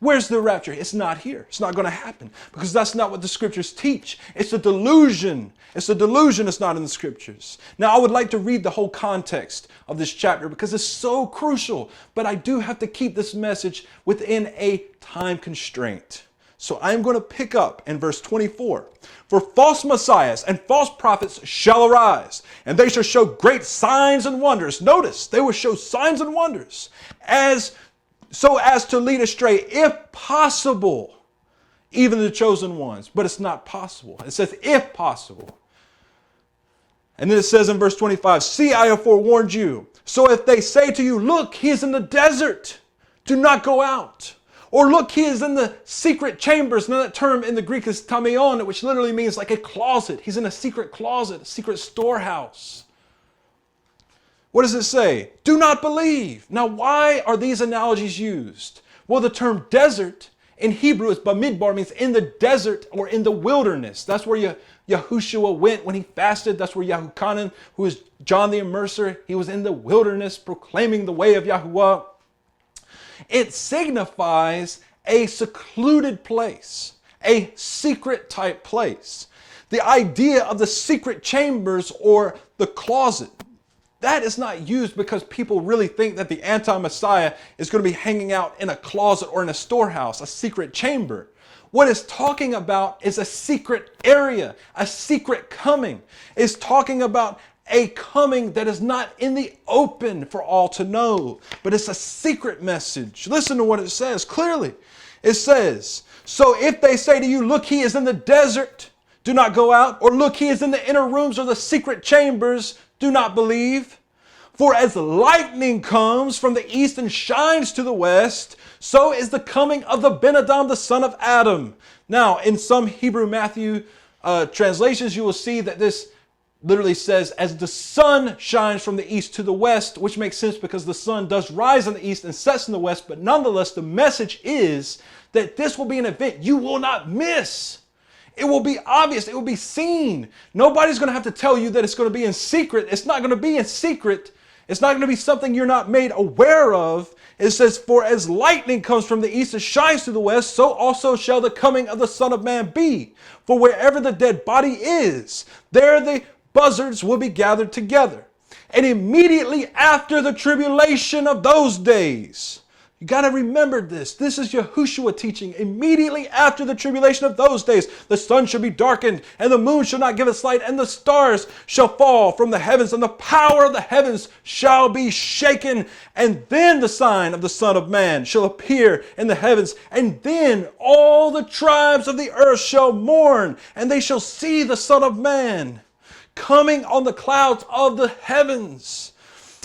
Where's the rapture? It's not here. It's not going to happen because that's not what the scriptures teach. It's a delusion. It's a delusion. It's not in the scriptures. Now, I would like to read the whole context of this chapter because it's so crucial, but I do have to keep this message within a time constraint. So I'm going to pick up in verse 24. For false messiahs and false prophets shall arise, and they shall show great signs and wonders. Notice, they will show signs and wonders so as to lead astray, if possible, even the chosen ones. But it's not possible. It says, if possible. And then it says in verse 25, see, I have forewarned you. So if they say to you, look, he is in the desert, do not go out. Or look, he is in the secret chambers. Now that term in the Greek is tamion, which literally means like a closet. He's in a secret closet, a secret storehouse. What does it say? Do not believe. Now, why are these analogies used? Well, the term desert in Hebrew is bamidbar, means in the desert or in the wilderness. That's where Yahushua went when he fasted. That's where Yahuchanan, who is John the Immerser, he was in the wilderness proclaiming the way of Yahuwah. It signifies a secluded place, a secret type place. The idea of the secret chambers or the closet, that is not used because people really think that the anti-Messiah is going to be hanging out in a closet or in a storehouse, a secret chamber. What it's talking about is a secret area, a secret coming. It's talking about a coming that is not in the open for all to know, but it's a secret message. Listen to what it says clearly. It says, so if they say to you, look, he is in the desert, do not go out, or look, he is in the inner rooms or the secret chambers, do not believe. For as lightning comes from the east and shines to the west, so is the coming of the Ben Adam, the son of Adam. Now, in some Hebrew Matthew translations, you will see that this literally says, as the sun shines from the east to the west, which makes sense because the sun does rise in the east and sets in the west. But nonetheless, the message is that this will be an event you will not miss. It will be obvious. It will be seen. Nobody's going to have to tell you that it's going to be in secret. It's not going to be in secret. It's not going to be something you're not made aware of. It says, for as lightning comes from the east and shines to the west, so also shall the coming of the Son of Man be. For wherever the dead body is, there the buzzards will be gathered together. And immediately after the tribulation of those days, you got to remember this. This is Yahushua teaching. Immediately after the tribulation of those days, the sun shall be darkened, and the moon shall not give its light, and the stars shall fall from the heavens, and the power of the heavens shall be shaken. And then the sign of the Son of Man shall appear in the heavens, and then all the tribes of the earth shall mourn, and they shall see the Son of Man coming on the clouds of the heavens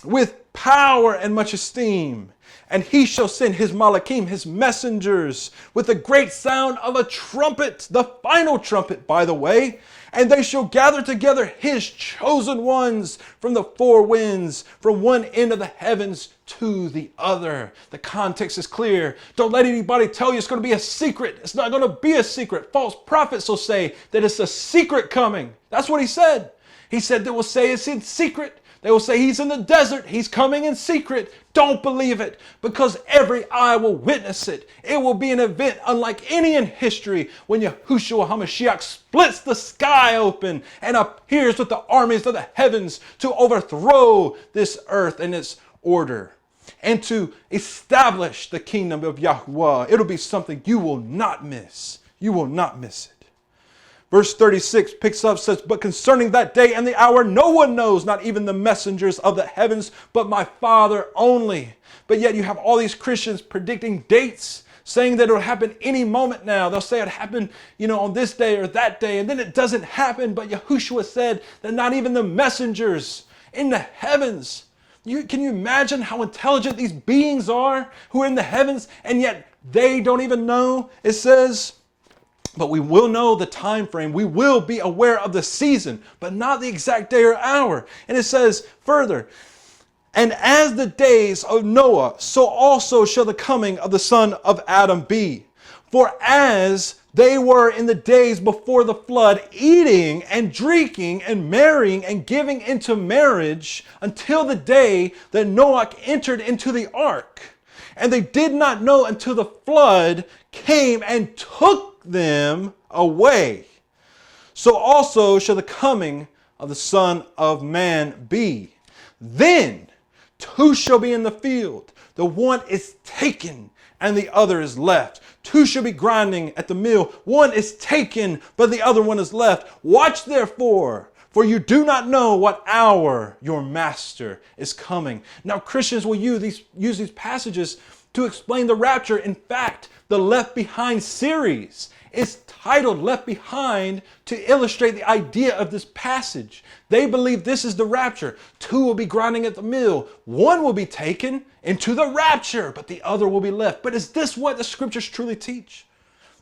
with power and much esteem. And he shall send his malachim, his messengers, with a great sound of a trumpet, the final trumpet, by the way. And they shall gather together his chosen ones from the four winds, from one end of the heavens to the other. The context is clear. Don't let anybody tell you it's going to be a secret. It's not going to be a secret. False prophets will say that it's a secret coming. That's what he said. He said they will say it's in secret. They will say he's in the desert. He's coming in secret. Don't believe it, because every eye will witness it. It will be an event unlike any in history when Yahushua HaMashiach splits the sky open and appears with the armies of the heavens to overthrow this earth and its order and to establish the kingdom of Yahuwah. It'll be something you will not miss. You will not miss it. Verse 36 picks up, says, but concerning that day and the hour, no one knows, not even the messengers of the heavens, but my Father only. But yet you have all these Christians predicting dates, saying that it'll happen any moment now. They'll say it happened, on this day or that day, and then it doesn't happen. But Yahushua said that not even the messengers in the heavens. Can you imagine how intelligent these beings are who are in the heavens, and yet they don't even know? It says, but we will know the time frame. We will be aware of the season, but not the exact day or hour. And it says further, and as the days of Noah, so also shall the coming of the Son of Adam be. For as they were in the days before the flood, eating and drinking and marrying and giving into marriage until the day that Noah entered into the ark. And they did not know until the flood came and took them away. So also shall the coming of the Son of Man be. Then two shall be in the field. The one is taken and the other is left. Two shall be grinding at the mill. One is taken, but the other one is left. Watch therefore, for you do not know what hour your master is coming. Now Christians will use these passages to explain the rapture. In fact, the Left Behind series is titled Left Behind to illustrate the idea of this passage. They believe this is the rapture. Two will be grinding at the mill. One will be taken into the rapture, but the other will be left. But is this what the scriptures truly teach?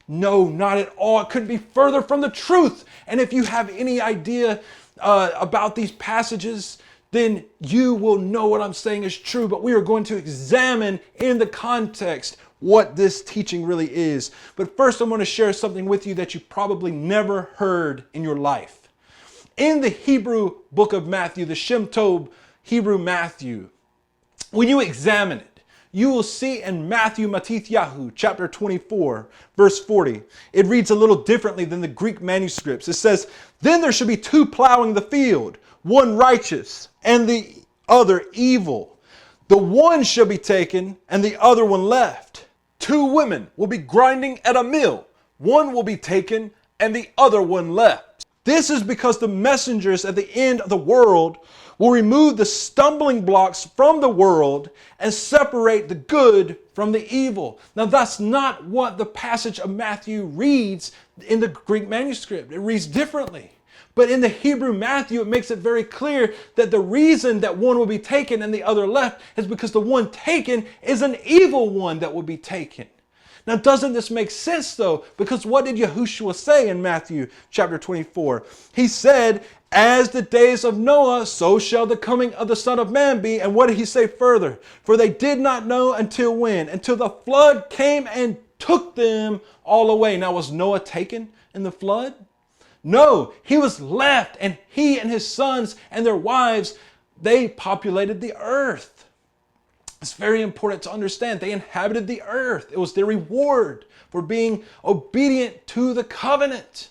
No, not at all. It couldn't be further from the truth. And if you have any idea about these passages, then you will know what I'm saying is true. But we are going to examine in the context what this teaching really is. But first, I'm going to share something with you that you probably never heard in your life. In the Hebrew book of Matthew, the Shem Tov Hebrew Matthew, when you examine it, you will see in Matthew Matithyahu, chapter 24, verse 40, it reads a little differently than the Greek manuscripts. It says, "Then there shall be two plowing the field, one righteous and the other evil. The one shall be taken and the other one left. Two women will be grinding at a mill. One will be taken and the other one left. This is because the messengers at the end of the world will remove the stumbling blocks from the world and separate the good from the evil." Now that's not what the passage of Matthew reads in the Greek manuscript. It reads differently. But in the Hebrew Matthew, it makes it very clear that the reason that one will be taken and the other left is because the one taken is an evil one that will be taken. Now, doesn't this make sense though? Because what did Yahushua say in Matthew chapter 24? He said, "As the days of Noah, so shall the coming of the Son of Man be." And what did he say further? "For they did not know until when? Until the flood came and took them all away." Now, was Noah taken in the flood? No, he was left, and he and his sons and their wives, they populated the earth. It's very important to understand. They inhabited the earth. It was their reward for being obedient to the covenant.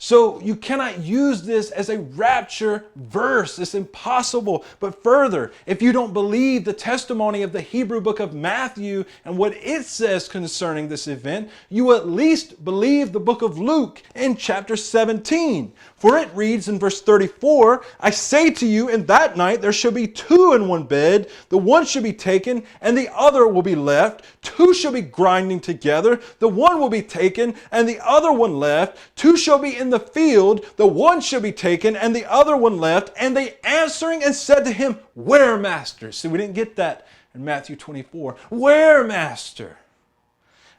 So you cannot use this as a rapture verse. It's impossible. But further, if you don't believe the testimony of the Hebrew book of Matthew and what it says concerning this event, you at least believe the book of Luke in chapter 17. For it reads in verse 34, "I say to you, in that night there shall be two in one bed. The one shall be taken and the other will be left. Two shall be grinding together. The one will be taken and the other one left. Two shall be in the field. The one shall be taken and the other one left." And they answering and said to him, "Where, master?" See, we didn't get that in Matthew 24. "Where, master?"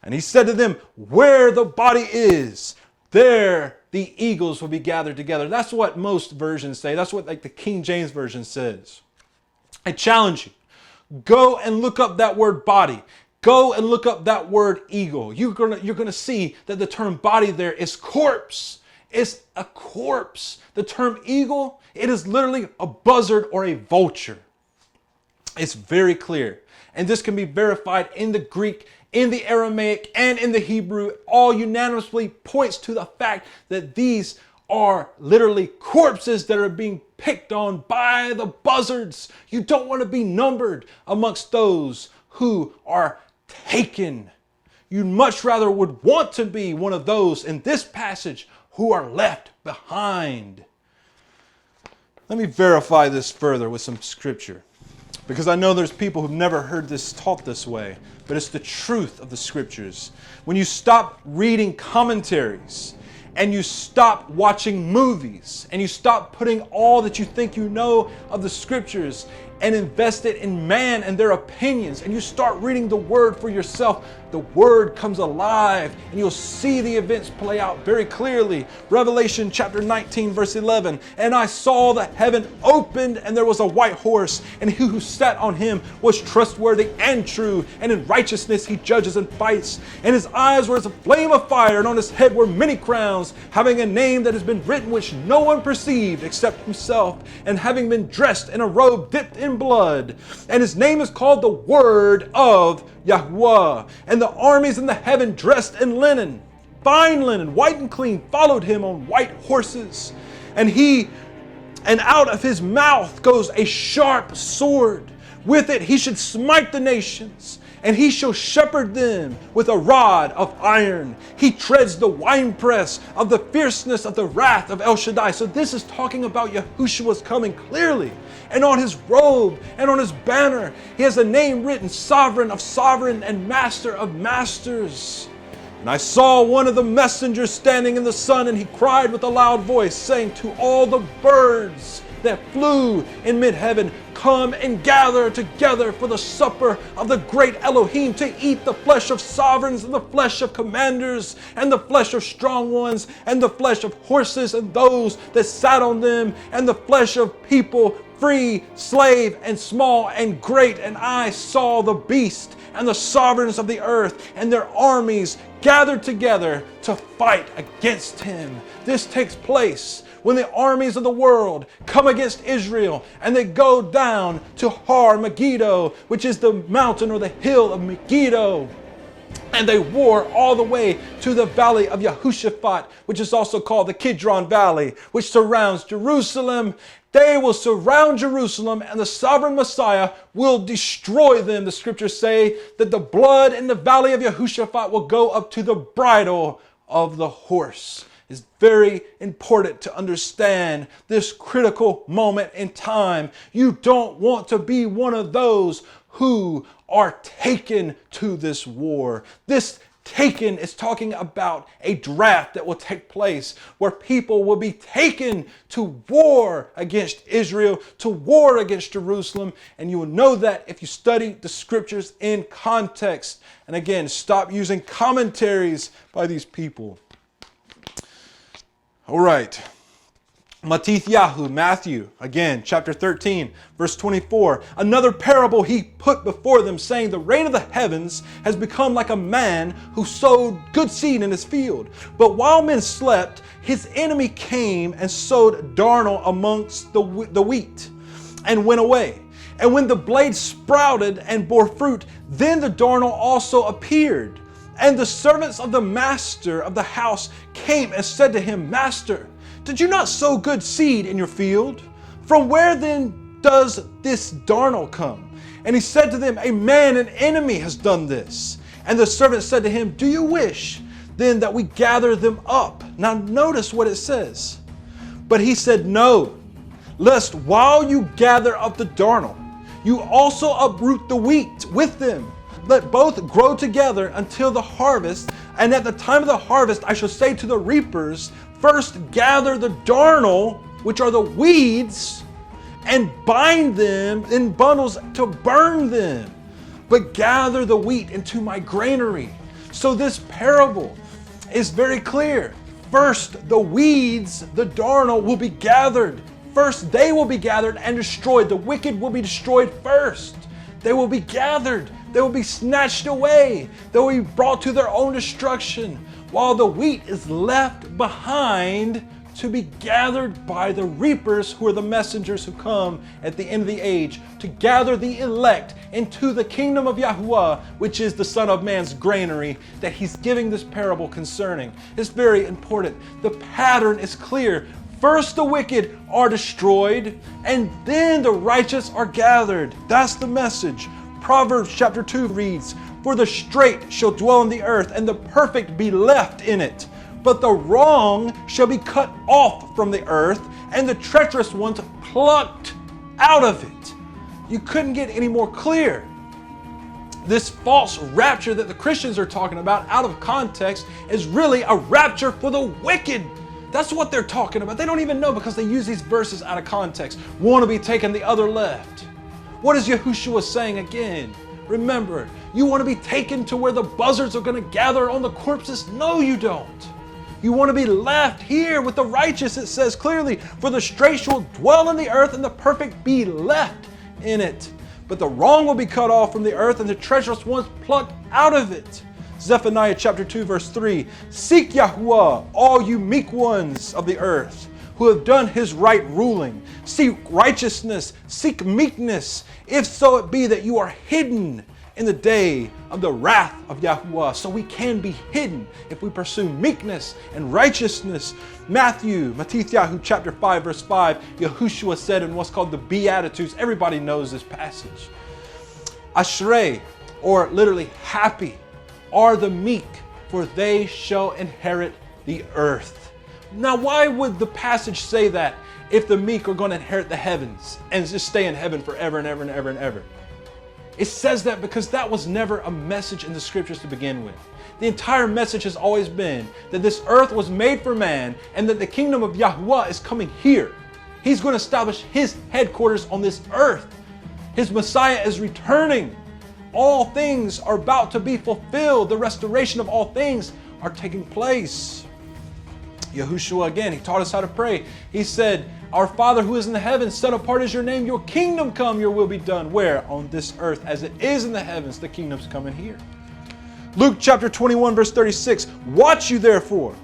And he said to them, "Where the body is, there the eagles will be gathered together." That's what most versions say. That's what like the King James Version says. I challenge you. Go and look up that word body. Go and look up that word eagle. You're gonna see that the term body there is corpse. It's a corpse. The term eagle, it is literally a buzzard or a vulture. It's very clear. And this can be verified in the Greek, in the Aramaic, and in the Hebrew. All unanimously points to the fact that these are literally corpses that are being picked on by the buzzards. You don't want to be numbered amongst those who are taken. You much rather would want to be one of those in this passage who are left behind. Let me verify this further with some scripture, because I know there's people who've never heard this taught this way, but it's the truth of the scriptures. When you stop reading commentaries and you stop watching movies and you stop putting all that you think you know of the scriptures and invest it in man and their opinions, and you start reading the Word for yourself, the Word comes alive and you'll see the events play out very clearly. Revelation chapter 19 verse 11, and I saw the heaven opened, and there was a white horse, and he who sat on him was trustworthy and true, and in righteousness he judges and fights. And his eyes were as a flame of fire, and on his head were many crowns, having a name that has been written which no one perceived except himself, and having been dressed in a robe dipped in blood. And his name is called the Word of Yahuwah. And the armies in the heaven dressed in linen, fine linen, white and clean, followed him on white horses. And out of his mouth goes a sharp sword. With it he should smite the nations, and he shall shepherd them with a rod of iron. He treads the winepress of the fierceness of the wrath of El Shaddai. So this is talking about Yahushua's coming clearly. And on his robe and on his banner, he has a name written, Sovereign of Sovereign and Master of Masters. And I saw one of the messengers standing in the sun, and he cried with a loud voice, saying to all the birds that flew in mid-heaven, come and gather together for the supper of the great Elohim, to eat the flesh of sovereigns, and the flesh of commanders, and the flesh of strong ones, and the flesh of horses and those that sat on them, and the flesh of people, free, slave, and small and great. And I saw the beast and the sovereigns of the earth and their armies gathered together to fight against him. This takes place when the armies of the world come against Israel, and they go down to Har Megiddo, which is the mountain or the hill of Megiddo. And they war all the way to the valley of Yehoshaphat, which is also called the Kidron Valley, which surrounds Jerusalem. They will surround Jerusalem, and the sovereign Messiah will destroy them. The scriptures say that the blood in the valley of Yehoshaphat will go up to the bridle of the horse. It's very important to understand this critical moment in time. You don't want to be one of those who are taken to this war. This taken is talking about a draft that will take place where people will be taken to war against Israel, to war against Jerusalem. And you will know that if you study the scriptures in context. And again, stop using commentaries by these people. All right. Matthew, again, chapter 13, verse 24. Another parable he put before them, saying, the reign of the heavens has become like a man who sowed good seed in his field. But while men slept, his enemy came and sowed darnel amongst the wheat and went away. And when the blade sprouted and bore fruit, then the darnel also appeared. And the servants of the master of the house came and said to him, Master, did you not sow good seed in your field? From where then does this darnel come? And he said to them, an enemy has done this. And the servant said to him, do you wish then that we gather them up? Now notice what it says. But he said, no, lest while you gather up the darnel, you also uproot the wheat with them. Let both grow together until the harvest. And at the time of the harvest, I shall say to the reapers, first gather the darnel, which are the weeds, and bind them in bundles to burn them. But gather the wheat into my granary. So this parable is very clear. First, the weeds, the darnel, will be gathered. First, they will be gathered and destroyed. The wicked will be destroyed first. They will be gathered. They will be snatched away. They will be brought to their own destruction, while the wheat is left behind to be gathered by the reapers, who are the messengers who come at the end of the age to gather the elect into the kingdom of Yahuwah, which is the Son of Man's granary that he's giving this parable concerning. It's very important. The pattern is clear. First the wicked are destroyed, and then the righteous are gathered. That's the message. Proverbs chapter 2 reads, for the straight shall dwell in the earth, and the perfect be left in it. But the wrong shall be cut off from the earth, and the treacherous ones plucked out of it. You couldn't get any more clear. This false rapture that the Christians are talking about out of context is really a rapture for the wicked. That's what they're talking about. They don't even know, because they use these verses out of context. One will be taken, the other left. What is Yahushua saying again? Remember, you want to be taken to where the buzzards are going to gather on the corpses? No, you don't. You want to be left here with the righteous, it says clearly, for the straight shall dwell in the earth and the perfect be left in it. But the wrong will be cut off from the earth and the treacherous ones plucked out of it. Zephaniah chapter 2 verse 3, seek Yahuwah, all you meek ones of the earth, who have done his right ruling. Seek righteousness, seek meekness, if so it be that you are hidden in the day of the wrath of Yahuwah. So we can be hidden if we pursue meekness and righteousness. Matthew chapter 5 verse 5, Yahushua said in what's called the Beatitudes. Everybody knows this passage. Ashrei, or literally happy, are the meek, for they shall inherit the earth. Now, why would the passage say that if the meek are going to inherit the heavens and just stay in heaven forever and ever and ever and ever? It says that because that was never a message in the scriptures to begin with. The entire message has always been that this earth was made for man and that the kingdom of Yahuwah is coming here. He's going to establish his headquarters on this earth. His Messiah is returning. All things are about to be fulfilled. The restoration of all things are taking place. Yahushua again, he taught us how to pray. He said, our Father who is in the heavens, set apart is your name, your kingdom come, your will be done. Where? On this earth as it is in the heavens, the kingdom's coming here. Luke chapter 21 verse 36, watch you therefore,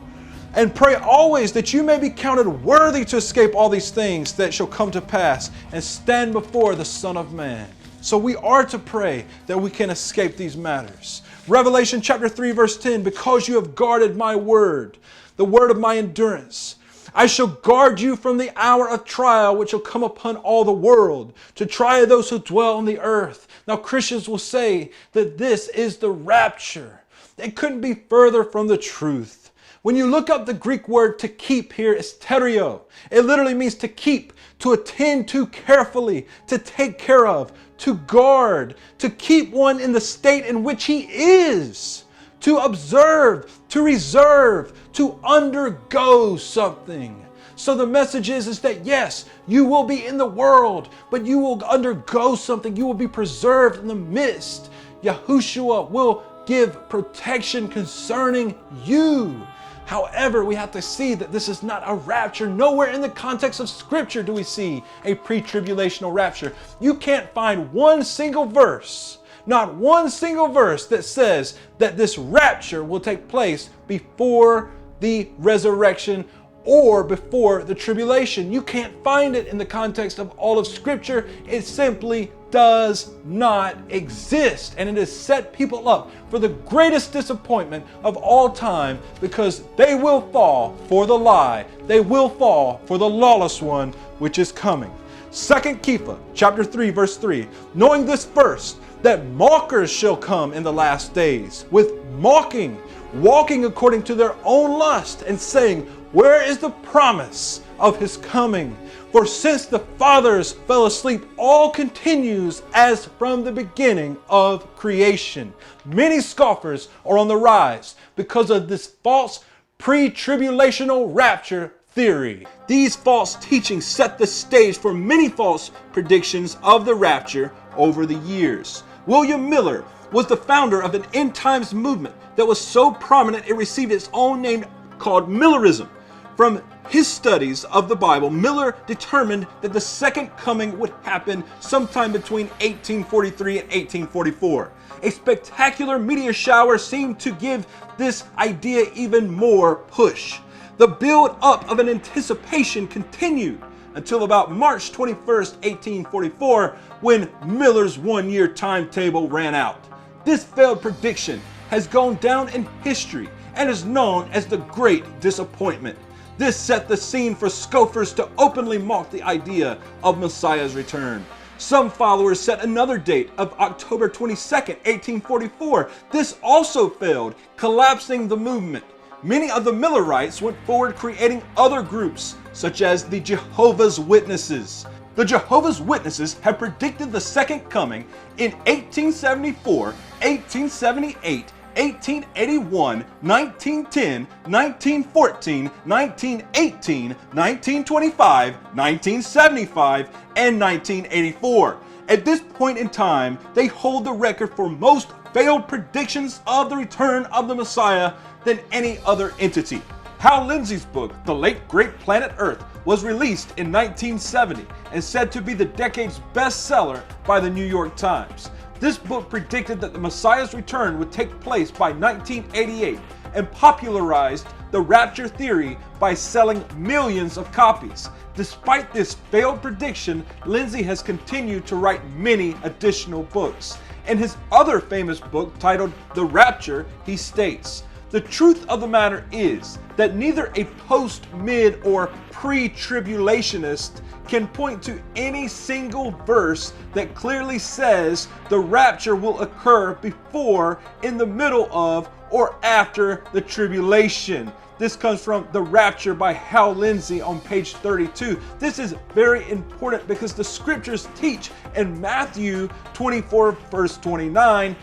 and pray always that you may be counted worthy to escape all these things that shall come to pass and stand before the Son of Man. So we are to pray that we can escape these matters. Revelation chapter 3 verse 10, because you have guarded my word, the word of my endurance, I shall guard you from the hour of trial which shall come upon all the world to try those who dwell on the earth. Now Christians will say that this is the rapture. It couldn't be further from the truth. When you look up the Greek word to keep here, it's terio. It literally means to keep, to attend to carefully, to take care of, to guard, to keep one in the state in which he is, to observe, to reserve, to undergo something. So the message is that yes, you will be in the world, but you will undergo something. You will be preserved in the midst. Yahushua will give protection concerning you. However, we have to see that this is not a rapture. Nowhere in the context of Scripture do we see a pre-tribulational rapture. You can't find one single verse, not one single verse that says that this rapture will take place before the resurrection or before the tribulation. You can't find it in the context of all of Scripture. It simply does not exist. And it has set people up for the greatest disappointment of all time, because they will fall for the lie. They will fall for the lawless one, which is coming. 2 Kepha chapter 3 verse 3, knowing this first, that mockers shall come in the last days, with mocking, walking according to their own lust, and saying, where is the promise of his coming? For since the fathers fell asleep, all continues as from the beginning of creation. Many scoffers are on the rise because of this false pre-tribulational rapture theory. These false teachings set the stage for many false predictions of the rapture over the years. William Miller was the founder of an end times movement that was so prominent it received its own name called Millerism. From his studies of the Bible, Miller determined that the second coming would happen sometime between 1843 and 1844. A spectacular meteor shower seemed to give this idea even more push. The build-up of an anticipation continued until about March 21st, 1844, when Miller's one-year timetable ran out. This failed prediction has gone down in history and is known as the Great Disappointment. This set the scene for scoffers to openly mock the idea of Messiah's return. Some followers set another date of October 22nd, 1844. This also failed, collapsing the movement. Many of the Millerites went forward creating other groups, such as the Jehovah's Witnesses. The Jehovah's Witnesses have predicted the second coming in 1874, 1878, 1881, 1910, 1914, 1918, 1925, 1975, and 1984. At this point in time, they hold the record for most failed predictions of the return of the Messiah than any other entity. Hal Lindsey's book, The Late Great Planet Earth, was released in 1970 and said to be the decade's bestseller by the New York Times. This book predicted that the Messiah's return would take place by 1988 and popularized the rapture theory by selling millions of copies. Despite this failed prediction, Lindsey has continued to write many additional books. In his other famous book titled The Rapture, he states, "The truth of the matter is that neither a post, mid, or pre-tribulationist can point to any single verse that clearly says the rapture will occur before, in the middle of, or after the tribulation." This comes from The Rapture by Hal Lindsey on page 32. This is very important because the scriptures teach in Matthew 24 verse 29,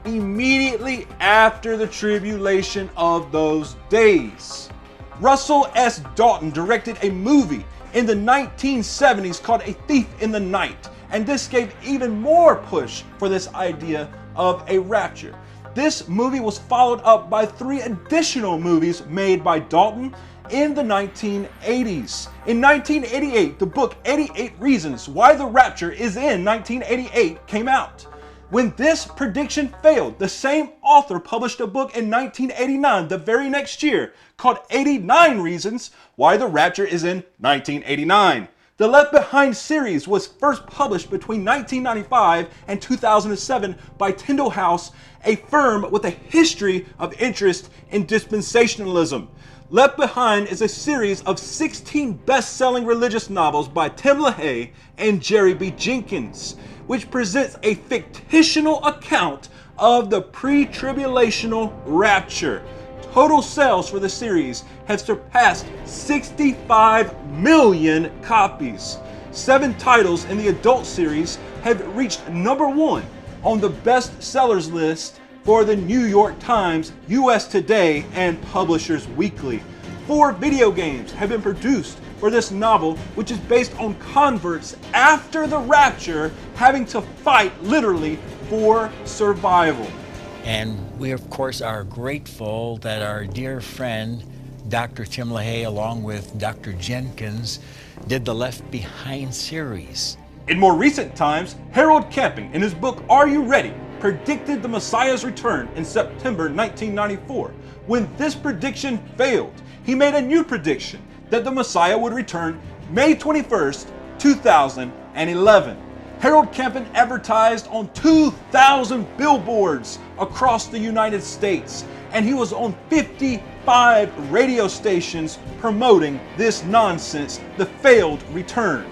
immediately after the tribulation of those days. Russell S. Dalton directed a movie in the 1970s called A Thief in the Night, and this gave even more push for this idea of a rapture. This movie was followed up by 3 additional movies made by Dalton in the 1980s. In 1988, the book 88 Reasons Why the Rapture is in 1988 came out. When this prediction failed, the same author published a book in 1989, the very next year, called 89 Reasons Why the Rapture is in 1989. The Left Behind series was first published between 1995 and 2007 by Tyndall House, a firm with a history of interest in dispensationalism. Left Behind is a series of 16 best-selling religious novels by Tim LaHaye and Jerry B. Jenkins, which presents a fictional account of the pre-tribulational rapture. Total sales for the series have surpassed 65 million copies. 7 titles in the adult series have reached #1 on the bestsellers list for the New York Times, US Today, and Publishers Weekly. 4 video games have been produced for this novel, which is based on converts after the rapture having to fight literally for survival. And we, of course, are grateful that our dear friend, Dr. Tim LaHaye, along with Dr. Jenkins, did the Left Behind series. In more recent times, Harold Camping, in his book Are You Ready?, predicted the Messiah's return in September 1994. When this prediction failed, he made a new prediction that the Messiah would return May 21st, 2011. Harold Camping advertised on 2,000 billboards across the United States, and he was on 55 radio stations promoting this nonsense, the failed return.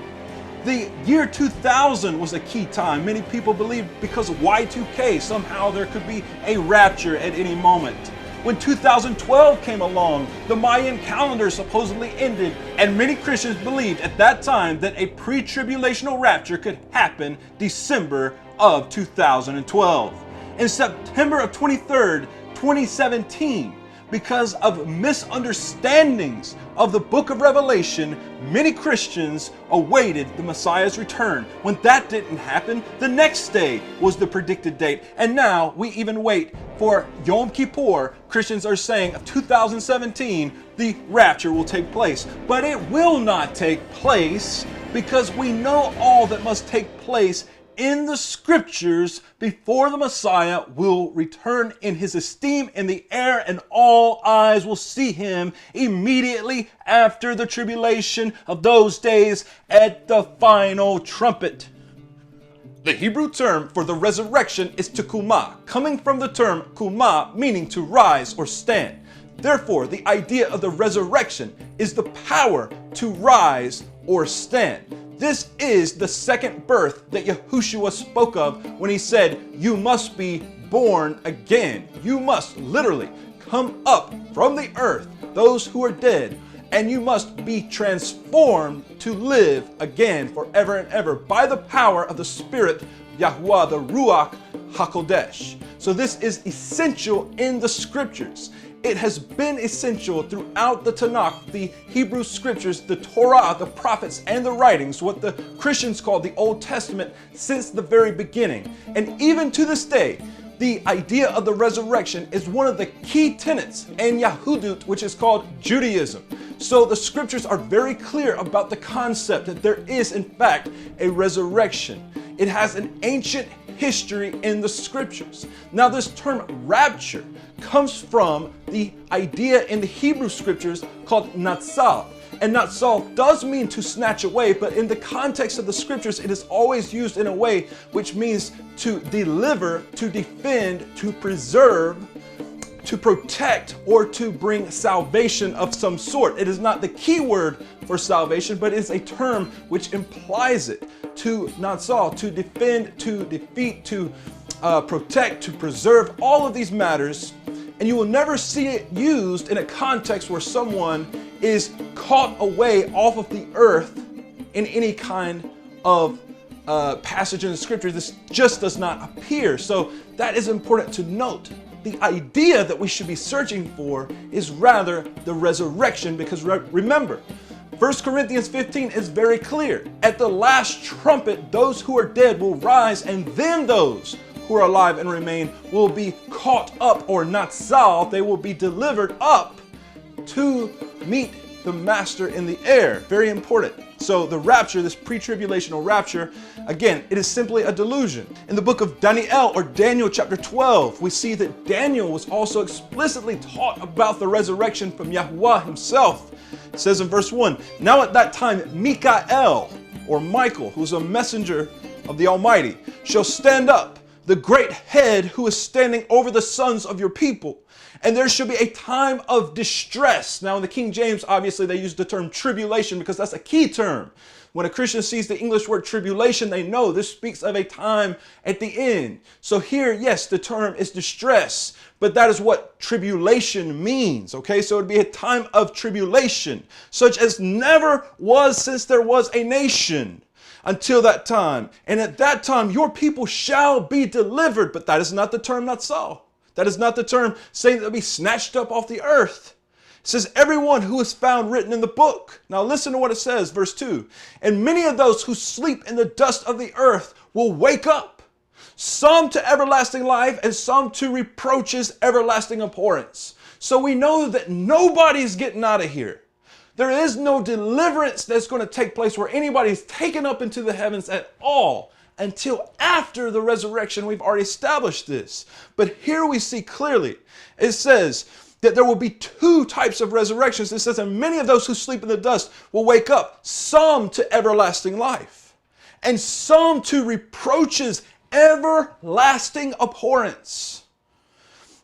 The year 2000 was a key time. Many people believed because of Y2K, somehow there could be a rapture at any moment. When 2012 came along, the Mayan calendar supposedly ended, and many Christians believed at that time that a pre-tribulational rapture could happen December of 2012. In September of 23rd, 2017, because of misunderstandings of the book of Revelation, many Christians awaited the Messiah's return. When that didn't happen, the next day was the predicted date. And now we even wait for Yom Kippur. Christians are saying of 2017, the rapture will take place. But it will not take place because we know all that must take place in the scriptures before the Messiah will return in his esteem in the air, and all eyes will see him immediately after the tribulation of those days at the final trumpet. The Hebrew term for the resurrection is tekuma, coming from the term kuma, meaning to rise or stand. Therefore, the idea of the resurrection is the power to rise or stand. This is the second birth that Yahushua spoke of when he said, "You must be born again." You must literally come up from the earth, those who are dead, and you must be transformed to live again forever and ever by the power of the Spirit, Yahuwah, the Ruach HaKodesh. So this is essential in the scriptures. It has been essential throughout the Tanakh, the Hebrew scriptures, the Torah, the prophets, and the writings, what the Christians call the Old Testament, since the very beginning. And even to this day, the idea of the resurrection is one of the key tenets in Yahudut, which is called Judaism. So the scriptures are very clear about the concept that there is, in fact, a resurrection. It has an ancient history in the scriptures. Now, this term rapture comes from the idea in the Hebrew scriptures called natsal. And natsal does mean to snatch away, but in the context of the scriptures, it is always used in a way which means to deliver, to defend, to preserve, to protect, or to bring salvation of some sort. It is not the key word for salvation, but it's a term which implies it. To natsal, to defend, to defeat, to protect, to preserve, all of these matters. And you will never see it used in a context where someone is caught away off of the earth in any kind of passage in the scripture. This just does not appear. So that is important to note. The idea that we should be searching for is rather the resurrection, because remember, 1 Corinthians 15 is very clear. At the last trumpet, those who are dead will rise, and then those who are alive and remain will be caught up, or natsal, they will be delivered up to meet the master in the air. Very important. So the rapture, this pre-tribulational rapture, again, it is simply a delusion. In the book of Daniel, or Daniel chapter 12, we see that Daniel was also explicitly taught about the resurrection from Yahuwah himself. It says in verse 1, "Now at that time Mikael, or Michael, who is a messenger of the Almighty, shall stand up, the great head who is standing over the sons of your people. And there shall be a time of distress." Now in the King James, obviously they use the term tribulation because that's a key term. When a Christian sees the English word tribulation, they know this speaks of a time at the end. So here, yes, the term is distress, but that is what tribulation means, okay? So it'd be a time of tribulation, such as never was since there was a nation until that time. And at that time, your people shall be delivered. But that is not the term natsal. That is not the term saying they'll be snatched up off the earth. It says, everyone who is found written in the book. Now listen to what it says, verse 2. "And many of those who sleep in the dust of the earth will wake up, some to everlasting life and some to reproaches, everlasting abhorrence." So we know that nobody's getting out of here. There is no deliverance that's going to take place where anybody's taken up into the heavens at all until after the resurrection. We've already established this. But here we see clearly, it says that there will be two types of resurrections. It says, "And many of those who sleep in the dust will wake up, some to everlasting life, and some to reproaches, everlasting abhorrence.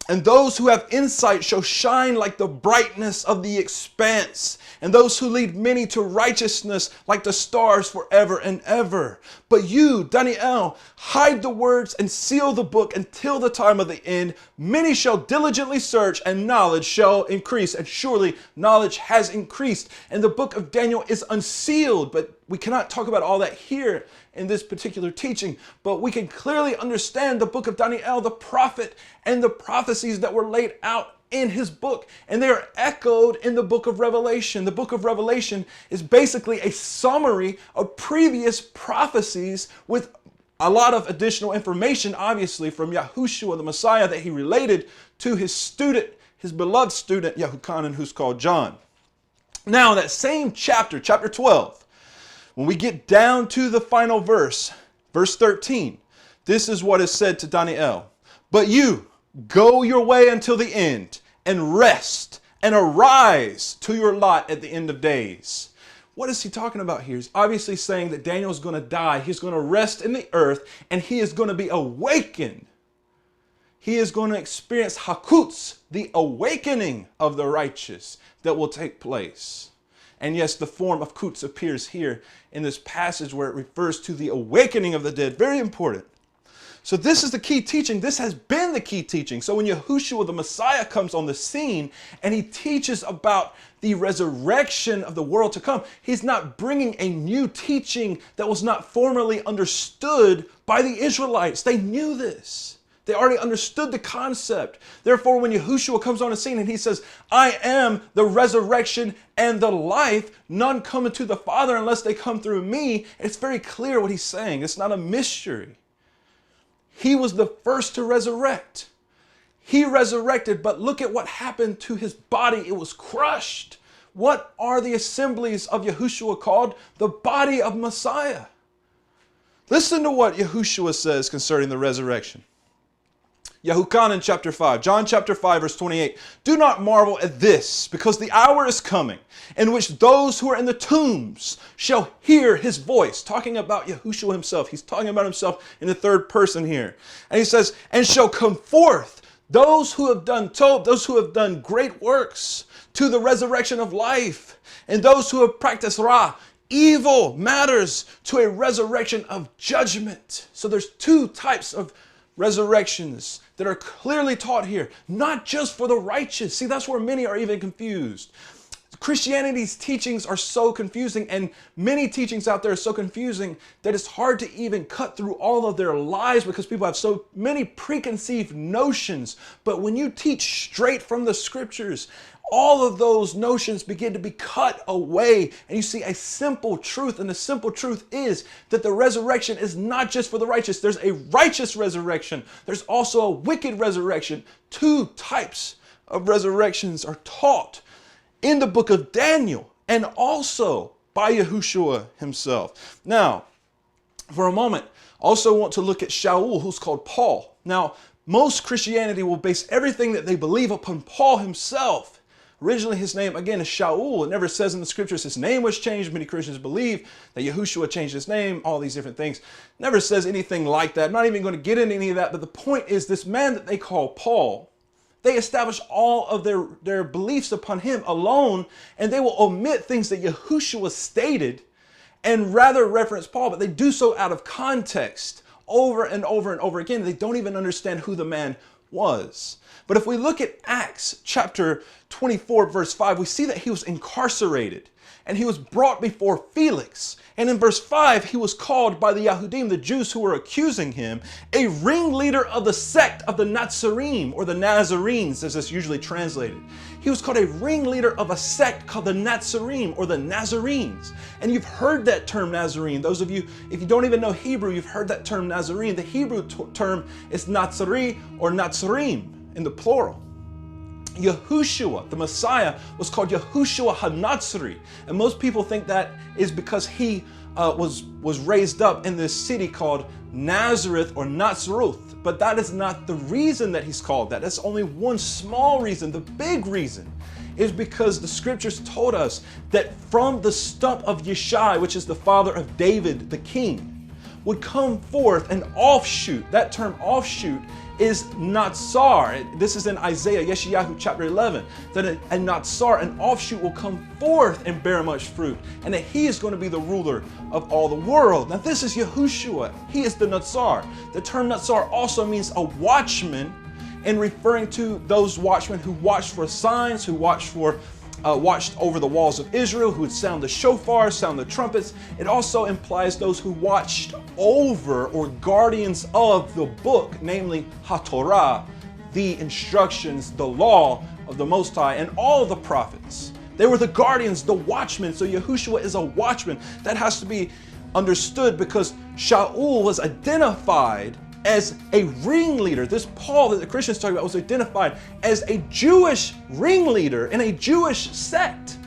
And those who have insight shall shine like the brightness of the expanse, and those who lead many to righteousness like the stars forever and ever. But you, Daniel, hide the words and seal the book until the time of the end. Many shall diligently search, and knowledge shall increase." And surely knowledge has increased. And the book of Daniel is unsealed, but we cannot talk about all that here in this particular teaching. But we can clearly understand the book of Daniel, the prophet, and the prophecies that were laid out in his book, and they are echoed in the book of Revelation. The book of Revelation is basically a summary of previous prophecies with a lot of additional information, obviously, from Yahushua, the Messiah, that he related to his student, his beloved student, Yahuchanan, who's called John. Now, that same chapter, chapter 12, when we get down to the final verse, verse 13, this is what is said to Daniel. "But you, go your way until the end, and rest, and arise to your lot at the end of days." What is he talking about here? He's obviously saying that Daniel's going to die. He's going to rest in the earth, and he is going to be awakened. He is going to experience hakutz, the awakening of the righteous that will take place. And yes, the form of kutz appears here in this passage where it refers to the awakening of the dead. Very important. So this is the key teaching. This has been the key teaching. So when Yahushua, the Messiah, comes on the scene and he teaches about the resurrection of the world to come, he's not bringing a new teaching that was not formerly understood by the Israelites. They knew this. They already understood the concept. Therefore, when Yahushua comes on the scene and he says, I am the resurrection and the life, none come to the Father unless they come through me, it's very clear what he's saying. It's not a mystery. He was the first to resurrect. He resurrected, but look at what happened to his body. It was crushed. What are the assemblies of Yahushua called? The body of Messiah. Listen to what Yahushua says concerning the resurrection. Yahuchanan chapter 5, John chapter 5, verse 28. Do not marvel at this, because the hour is coming in which those who are in the tombs shall hear his voice. Talking about Yahushua himself. He's talking about himself in the third person here. And he says, and shall come forth those who have done tov, those who have done great works, to the resurrection of life. And those who have practiced ra, evil matters, to a resurrection of judgment. So there's two types of resurrections that are clearly taught here, not just for the righteous. See, that's where many are even confused. Christianity's teachings are so confusing, and many teachings out there are so confusing that it's hard to even cut through all of their lies because people have so many preconceived notions. But when you teach straight from the scriptures, all of those notions begin to be cut away, and you see a simple truth. And the simple truth is that the resurrection is not just for the righteous. There's a righteous resurrection. There's also a wicked resurrection. Two types of resurrections are taught in the book of Daniel and also by Yahushua himself. Now, for a moment, also want to look at Shaul, who's called Paul. Now, most Christianity will base everything that they believe upon Paul himself. Originally, his name, again, is Shaul. It never says in the scriptures his name was changed. Many Christians believe that Yahushua changed his name, all these different things. Never says anything like that. I'm not even going to get into any of that. But the point is, this man that they call Paul, they establish all of their beliefs upon him alone, and they will omit things that Yahushua stated and rather reference Paul, but they do so out of context over and over and over again. They don't even understand who the man was. But if we look at Acts chapter 24, verse 5, we see that he was incarcerated and he was brought before Felix. And in verse 5, he was called by the Yahudim, the Jews who were accusing him, a ringleader of the sect of the Nazarene, or the Nazarenes, as it's usually translated. He was called a ringleader of a sect called the Nazarene, or the Nazarenes. And you've heard that term Nazarene. Those of you, if you don't even know Hebrew, you've heard that term Nazarene. The Hebrew term is Nazari or Nazarim in the plural. Yahushua, the Messiah, was called Yahushua HaNatzari. And most people think that is because he was raised up in this city called Nazareth or Nazareth. But that is not the reason that he's called that. That's only one small reason. The big reason is because the scriptures told us that from the stump of Yeshai, which is the father of David, the king, would come forth an offshoot. That term offshoot is Natsar. This is in Isaiah, Yeshayahu chapter 11, that a Natsar, an offshoot, will come forth and bear much fruit, and that he is going to be the ruler of all the world. Now this is Yahushua. He is the Natsar. The term Natsar also means a watchman, and referring to those watchmen who watched for signs, who watched over the walls of Israel, who would sound the shofar, sound the trumpets. It also implies those who watched over, or guardians of the book, namely HaTorah, the instructions, the law of the Most High, and all of the prophets. They were the guardians, the watchmen. So Yahushua is a watchman. That has to be understood because Shaul was identified as a ringleader. This Paul that the Christians talk about was identified as a Jewish ringleader in a Jewish sect.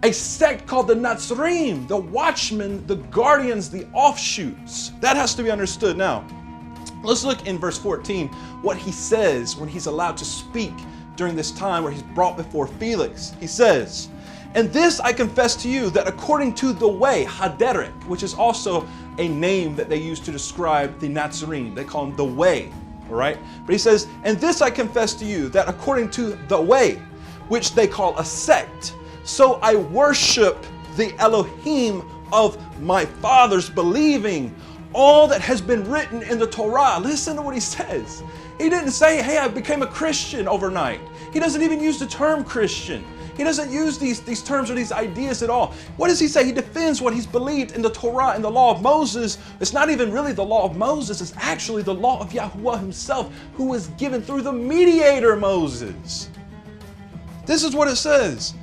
A sect called the Nazarene, the watchmen, the guardians, the offshoots. That has to be understood. Now, let's look in verse 14, what he says when he's allowed to speak during this time where he's brought before Felix. He says, and this I confess to you, that according to the way, Haderek, which is also a name that they use to describe the Nazarene. They call him the way, all right? But he says, and this I confess to you, that according to the way, which they call a sect, so I worship the Elohim of my fathers, believing all that has been written in the Torah. Listen to what he says. He didn't say, hey, I became a Christian overnight. He doesn't even use the term Christian. He doesn't use these terms or these ideas at all. What does he say? He defends what he's believed in the Torah and the law of Moses. It's not even really the law of Moses. It's actually the law of Yahuwah himself, who was given through the mediator Moses. This is what it says.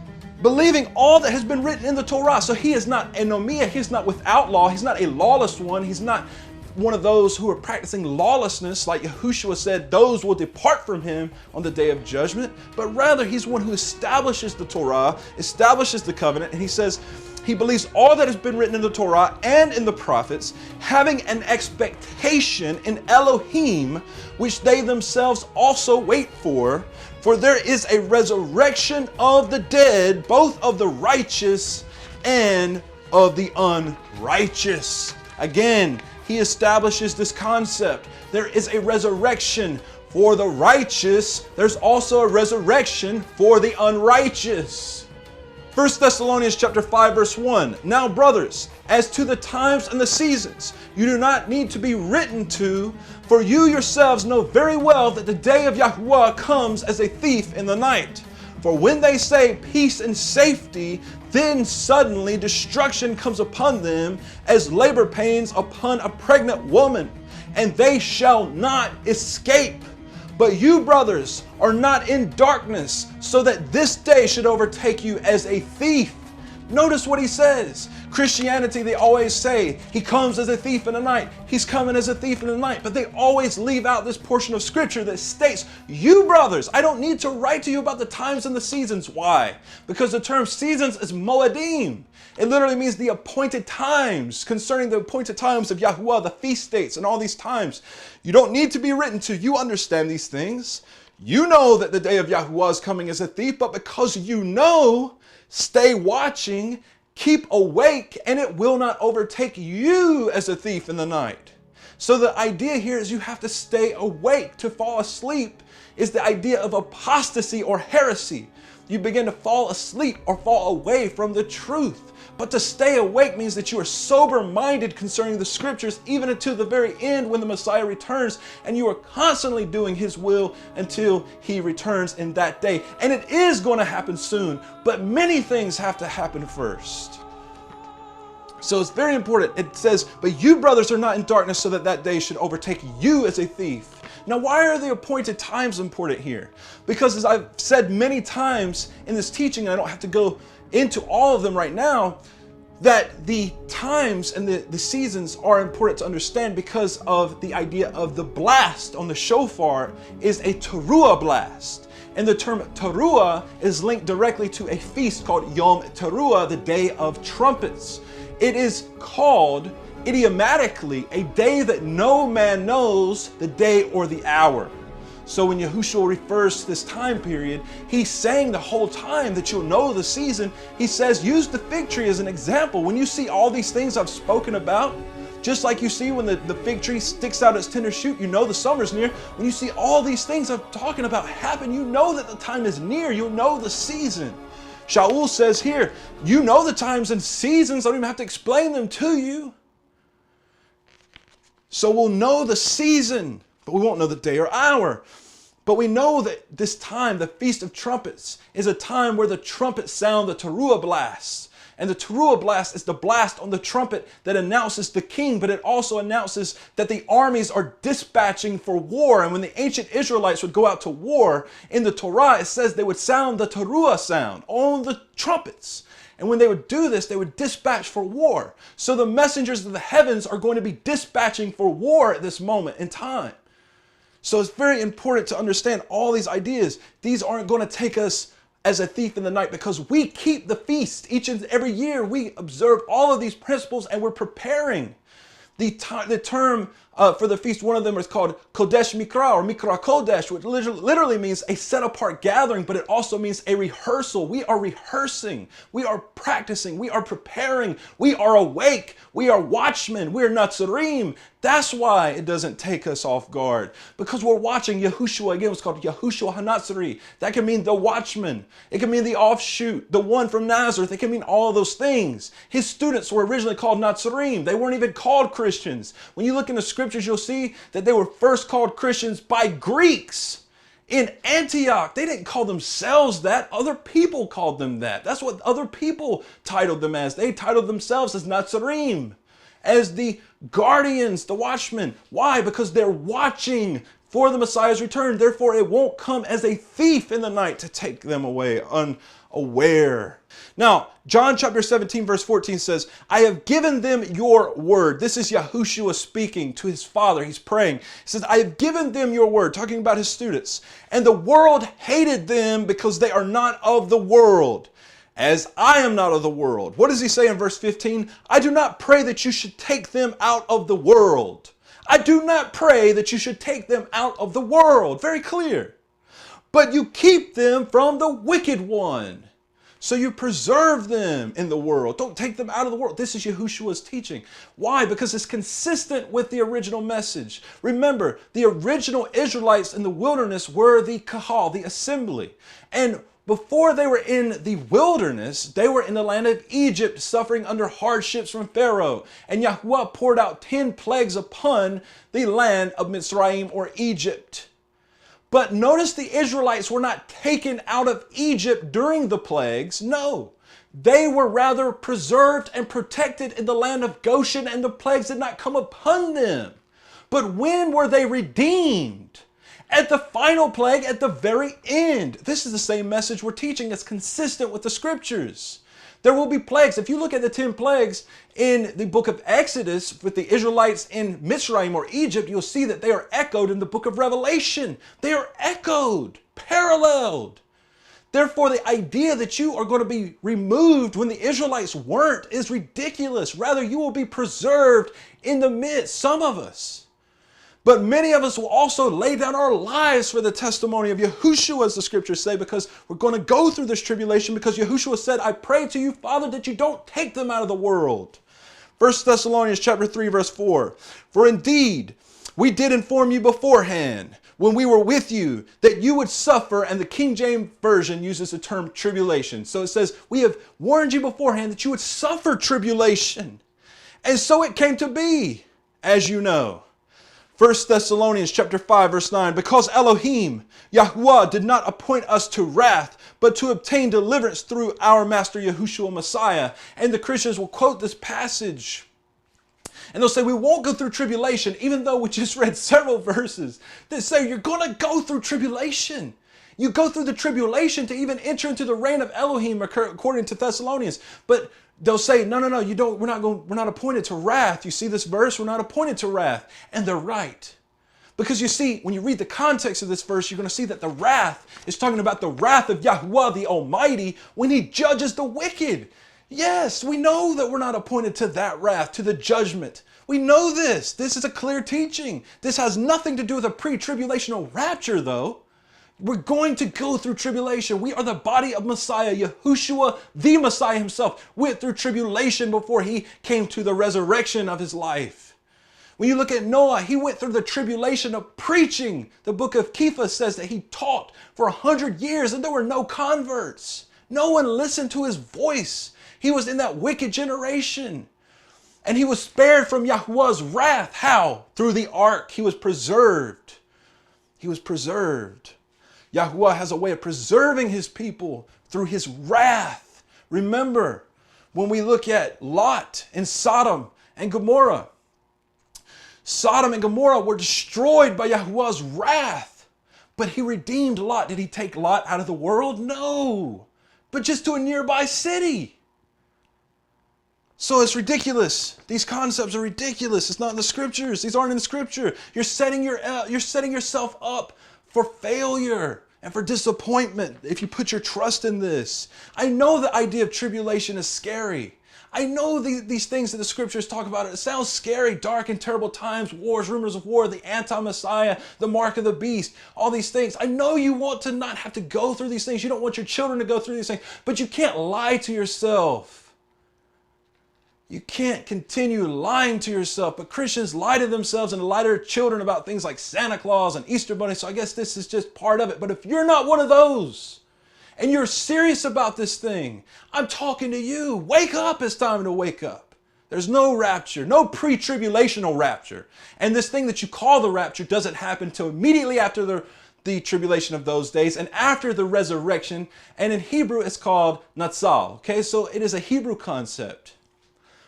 Believing all that has been written in the Torah. So he is not anomia. He's not without law. He's not a lawless one. He's not one of those who are practicing lawlessness, like Yahushua said, those will depart from him on the day of judgment. But rather, he's one who establishes the Torah, establishes the covenant, and he says he believes all that has been written in the Torah and in the prophets, having an expectation in Elohim, which they themselves also wait for. For there is a resurrection of the dead, both of the righteous and of the unrighteous. Again, he establishes this concept. There is a resurrection for the righteous. There's also a resurrection for the unrighteous. 1 Thessalonians chapter 5, verse 1. Now, brothers, as to the times and the seasons, you do not need to be written to, for you yourselves know very well that the day of Yahuwah comes as a thief in the night. For when they say peace and safety, then suddenly destruction comes upon them as labor pains upon a pregnant woman, and they shall not escape. But you, brothers, are not in darkness, so that this day should overtake you as a thief. Notice what he says. Christianity, they always say, he comes as a thief in the night. He's coming as a thief in the night. But they always leave out this portion of scripture that states, you brothers, I don't need to write to you about the times and the seasons. Why? Because the term seasons is moedim. It literally means the appointed times, concerning the appointed times of Yahuwah, the feast dates and all these times. You don't need to be written to. You understand these things. You know that the day of Yahuwah is coming as a thief, but because you know, stay watching, keep awake, and it will not overtake you as a thief in the night. So the idea here is you have to stay awake. To fall asleep is the idea of apostasy or heresy. You begin to fall asleep or fall away from the truth. But to stay awake means that you are sober-minded concerning the scriptures, even until the very end when the Messiah returns, and you are constantly doing his will until he returns in that day. And it is going to happen soon, but many things have to happen first. So it's very important. It says, but you brothers are not in darkness, so that that day should overtake you as a thief. Now, why are the appointed times important here? Because as I've said many times in this teaching, I don't have to go into all of them right now, that the times and the seasons are important to understand because of the idea of the blast on the shofar is a teruah blast. And the term teruah is linked directly to a feast called Yom Teruah, the Day of Trumpets. It is called idiomatically a day that no man knows the day or the hour. So when Yahushua refers to this time period, he's saying the whole time that you'll know the season. He says, use the fig tree as an example. When you see all these things I've spoken about, just like you see when the fig tree sticks out its tender shoot, you know the summer's near. When you see all these things I'm talking about happen, you know that the time is near. You'll know the season. Shaul says here, you know the times and seasons. I don't even have to explain them to you. So we'll know the season, but we won't know the day or hour. But we know that this time, the Feast of Trumpets, is a time where the trumpets sound the teruah blast. And the teruah blast is the blast on the trumpet that announces the king, but it also announces that the armies are dispatching for war. And when the ancient Israelites would go out to war, in the Torah, it says they would sound the teruah sound on the trumpets. And when they would do this, they would dispatch for war. So the messengers of the heavens are going to be dispatching for war at this moment in time. So it's very important to understand all these ideas. These aren't going to take us as a thief in the night because we keep the feast each and every year. We observe all of these principles and we're preparing. The term for the feast, one of them is called Kodesh Mikra or Mikra Kodesh, which literally means a set apart gathering, but it also means a rehearsal. We are rehearsing, we are practicing, we are preparing, we are awake, we are watchmen, we are Natzarim. That's why it doesn't take us off guard, because we're watching Yahushua. Again, it's called Yahushua HaNatzari. That can mean the watchman. It can mean the offshoot, the one from Nazareth. It can mean all of those things. His students were originally called Natzarim. They weren't even called Christians. When you look in the scriptures, you'll see that they were first called Christians by Greeks. In Antioch, they didn't call themselves that. Other people called them that. That's what other people titled them as. They titled themselves as Nazarim, as the guardians, the watchmen. Why? Because they're watching for the Messiah's return. Therefore, it won't come as a thief in the night to take them away unaware. Now, John chapter 17, verse 14 says, I have given them your word. This is Yahushua speaking to his Father. He's praying. He says, I have given them your word, talking about his students. And the world hated them because they are not of the world, as I am not of the world. What does he say in verse 15? I do not pray that you should take them out of the world. I do not pray that you should take them out of the world. Very clear. But you keep them from the wicked one. So you preserve them in the world. Don't take them out of the world. This is Yahushua's teaching. Why? Because it's consistent with the original message. Remember, the original Israelites in the wilderness were the kahal, the assembly. And before they were in the wilderness, they were in the land of Egypt, suffering under hardships from Pharaoh. And Yahuwah poured out 10 plagues upon the land of Mitzrayim, or Egypt. But notice the Israelites were not taken out of Egypt during the plagues. No, they were rather preserved and protected in the land of Goshen, and the plagues did not come upon them. But when were they redeemed? At the final plague, at the very end. This is the same message we're teaching. It's consistent with the scriptures. There will be plagues. If you look at the 10 plagues in the book of Exodus with the Israelites in Mitzrayim, or Egypt, you'll see that they are echoed in the book of Revelation. They are echoed, paralleled. Therefore, the idea that you are going to be removed when the Israelites weren't is ridiculous. Rather, you will be preserved in the midst, some of us. But many of us will also lay down our lives for the testimony of Yahushua, as the scriptures say, because we're going to go through this tribulation, because Yahushua said, I pray to you, Father, that you don't take them out of the world. 1 Thessalonians chapter 3, verse 4. For indeed, we did inform you beforehand, when we were with you, that you would suffer, and the King James Version uses the term tribulation. So it says, we have warned you beforehand that you would suffer tribulation. And so it came to be, as you know. 1 Thessalonians chapter 5, verse 9, because Elohim, Yahuwah, did not appoint us to wrath, but to obtain deliverance through our Master Yahushua Messiah. And the Christians will quote this passage. And they'll say, we won't go through tribulation, even though we just read several verses that say you're going to go through tribulation. You go through the tribulation to even enter into the reign of Elohim, according to Thessalonians. But they'll say, no, you don't. We're not appointed to wrath. You see this verse? We're not appointed to wrath. And they're right. Because you see, when you read the context of this verse, you're going to see that the wrath is talking about the wrath of Yahuwah, the Almighty, when he judges the wicked. Yes, we know that we're not appointed to that wrath, to the judgment. We know this. This is a clear teaching. This has nothing to do with a pre-tribulational rapture, though. We're going to go through tribulation. We are the body of Messiah. Yahushua, the Messiah himself, went through tribulation before he came to the resurrection of his life. When you look at Noah, he went through the tribulation of preaching. The book of Kepha says that he taught for 100 years and there were no converts. No one listened to his voice. He was in that wicked generation. And he was spared from Yahuwah's wrath. How? Through the ark. He was preserved. He was preserved. Yahuwah has a way of preserving his people through his wrath. Remember, when we look at Lot in Sodom and Gomorrah, Sodom and Gomorrah were destroyed by Yahuwah's wrath. But he redeemed Lot. Did he take Lot out of the world? No, but just to a nearby city. So it's ridiculous. These concepts are ridiculous. It's not in the scriptures. These aren't in the scripture. You're setting yourself up for failure and for disappointment if you put your trust in this. I know the idea of tribulation is scary. I know these things that the scriptures talk about. It sounds scary, dark and terrible times, wars, rumors of war, the anti-Messiah, the mark of the beast, all these things. I know you want to not have to go through these things. You don't want your children to go through these things, but you can't lie to yourself. You can't continue lying to yourself, but Christians lie to themselves and lie to their children about things like Santa Claus and Easter Bunny, so I guess this is just part of it. But if you're not one of those, and you're serious about this thing, I'm talking to you. Wake up, it's time to wake up. There's no rapture, no pre-tribulational rapture. And this thing that you call the rapture doesn't happen until immediately after the tribulation of those days and after the resurrection. And in Hebrew, it's called Natsal. Okay, so it is a Hebrew concept.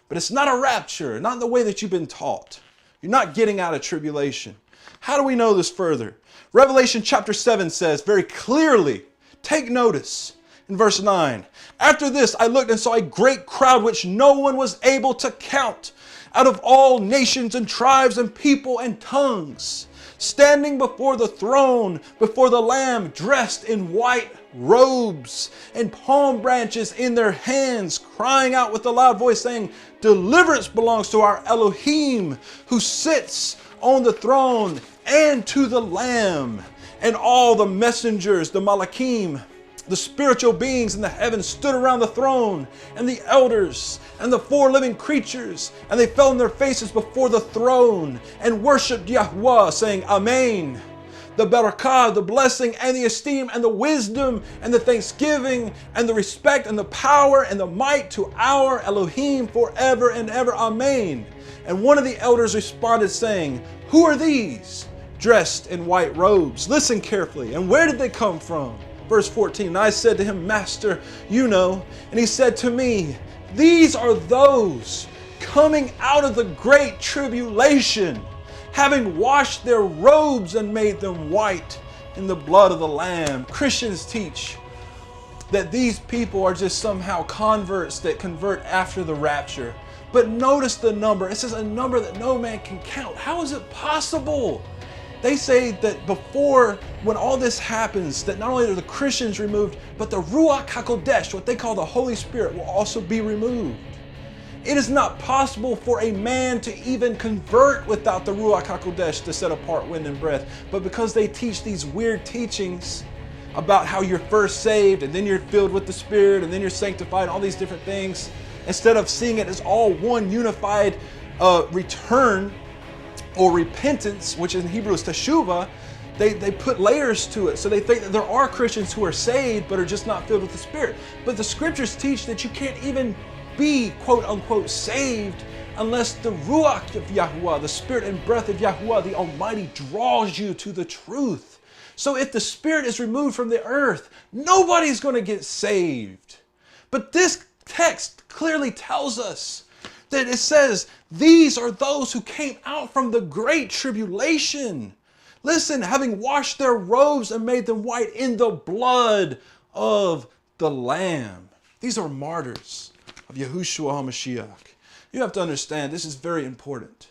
But it's not a rapture, not in the way that you've been taught. You're not getting out of tribulation. How do we know this further? Revelation chapter 7 says very clearly, take notice in verse 9. After this, I looked and saw a great crowd which no one was able to count, out of all nations and tribes and people and tongues, standing before the throne, before the Lamb, dressed in white robes and palm branches in their hands, crying out with a loud voice, saying, deliverance belongs to our Elohim, who sits on the throne, and to the Lamb. And all the messengers, the Malachim, the spiritual beings in the heavens, stood around the throne, and the elders, and the four living creatures, and they fell on their faces before the throne, and worshipped Yahweh, saying, Amen. The barakah, the blessing, and the esteem, and the wisdom, and the thanksgiving, and the respect, and the power, and the might to our Elohim forever and ever. Amen. And one of the elders responded, saying, who are these dressed in white robes? Listen carefully. And where did they come from? Verse 14, and I said to him, Master, you know. And he said to me, these are those coming out of the great tribulation, having washed their robes and made them white in the blood of the Lamb. Christians teach that these people are just somehow converts that convert after the rapture. But notice the number. It says a number that no man can count. How is it possible? They say that before, when all this happens, that not only are the Christians removed, but the Ruach HaKodesh, what they call the Holy Spirit, will also be removed. It is not possible for a man to even convert without the Ruach HaKodesh to set apart wind and breath. But because they teach these weird teachings about how you're first saved, and then you're filled with the Spirit, and then you're sanctified, all these different things, instead of seeing it as all one unified return or repentance, which in Hebrew is teshuvah, they put layers to it. So they think that there are Christians who are saved but are just not filled with the Spirit. But the scriptures teach that you can't even be quote unquote saved unless the Ruach of Yahuwah, the Spirit and breath of Yahuwah, the Almighty, draws you to the truth. So if the Spirit is removed from the earth, nobody's going to get saved. But this text clearly tells us that it says, these are those who came out from the great tribulation. Listen, having washed their robes and made them white in the blood of the Lamb. These are martyrs of Yahushua HaMashiach. You have to understand, this is very important.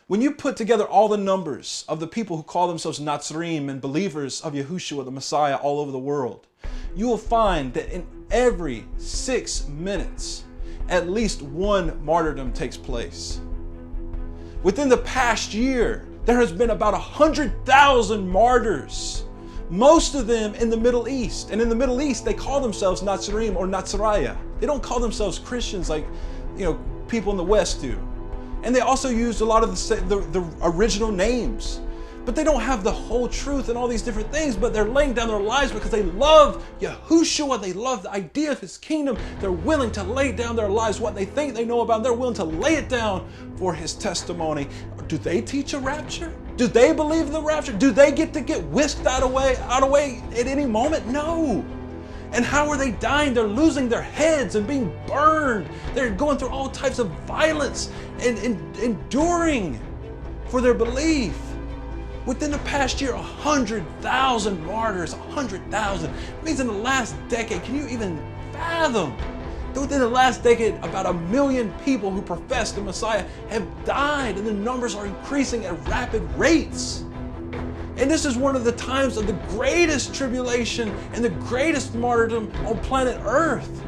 When you put together all the numbers of the people who call themselves Nazarene and believers of Yahushua, the Messiah, all over the world, you will find that in every 6 minutes, at least one martyrdom takes place. Within the past year, there has been about 100,000 martyrs, most of them in the Middle East. And in the Middle East, they call themselves Nazarene or Nazariah. They don't call themselves Christians like, people in the West do. And they also use a lot of the original names. But they don't have the whole truth and all these different things, but they're laying down their lives because they love Yahushua. They love the idea of his kingdom. They're willing to lay down their lives, what they think they know about him. They're willing to lay it down for his testimony. Do they teach a rapture? Do they believe in the rapture? Do they get whisked out of way at any moment? No. And how are they dying? They're losing their heads and being burned. They're going through all types of violence and enduring for their belief. Within the past year, 100,000 martyrs, 100,000. It means in the last decade, can you even fathom? That within the last decade, about 1 million people who profess the Messiah have died, and the numbers are increasing at rapid rates. And this is one of the times of the greatest tribulation and the greatest martyrdom on planet Earth.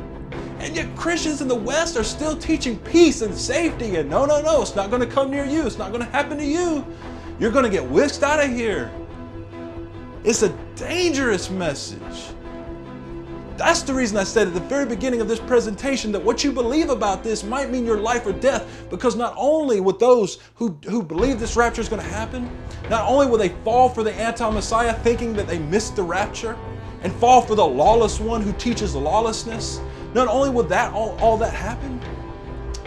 And yet Christians in the West are still teaching peace and safety, and no, it's not going to come near you. It's not going to happen to you. You're going to get whisked out of here. It's a dangerous message. That's the reason I said at the very beginning of this presentation that what you believe about this might mean your life or death, because not only would those who believe this rapture is going to happen, not only will they fall for the anti-Messiah thinking that they missed the rapture and fall for the lawless one who teaches lawlessness, not only will that all that happen,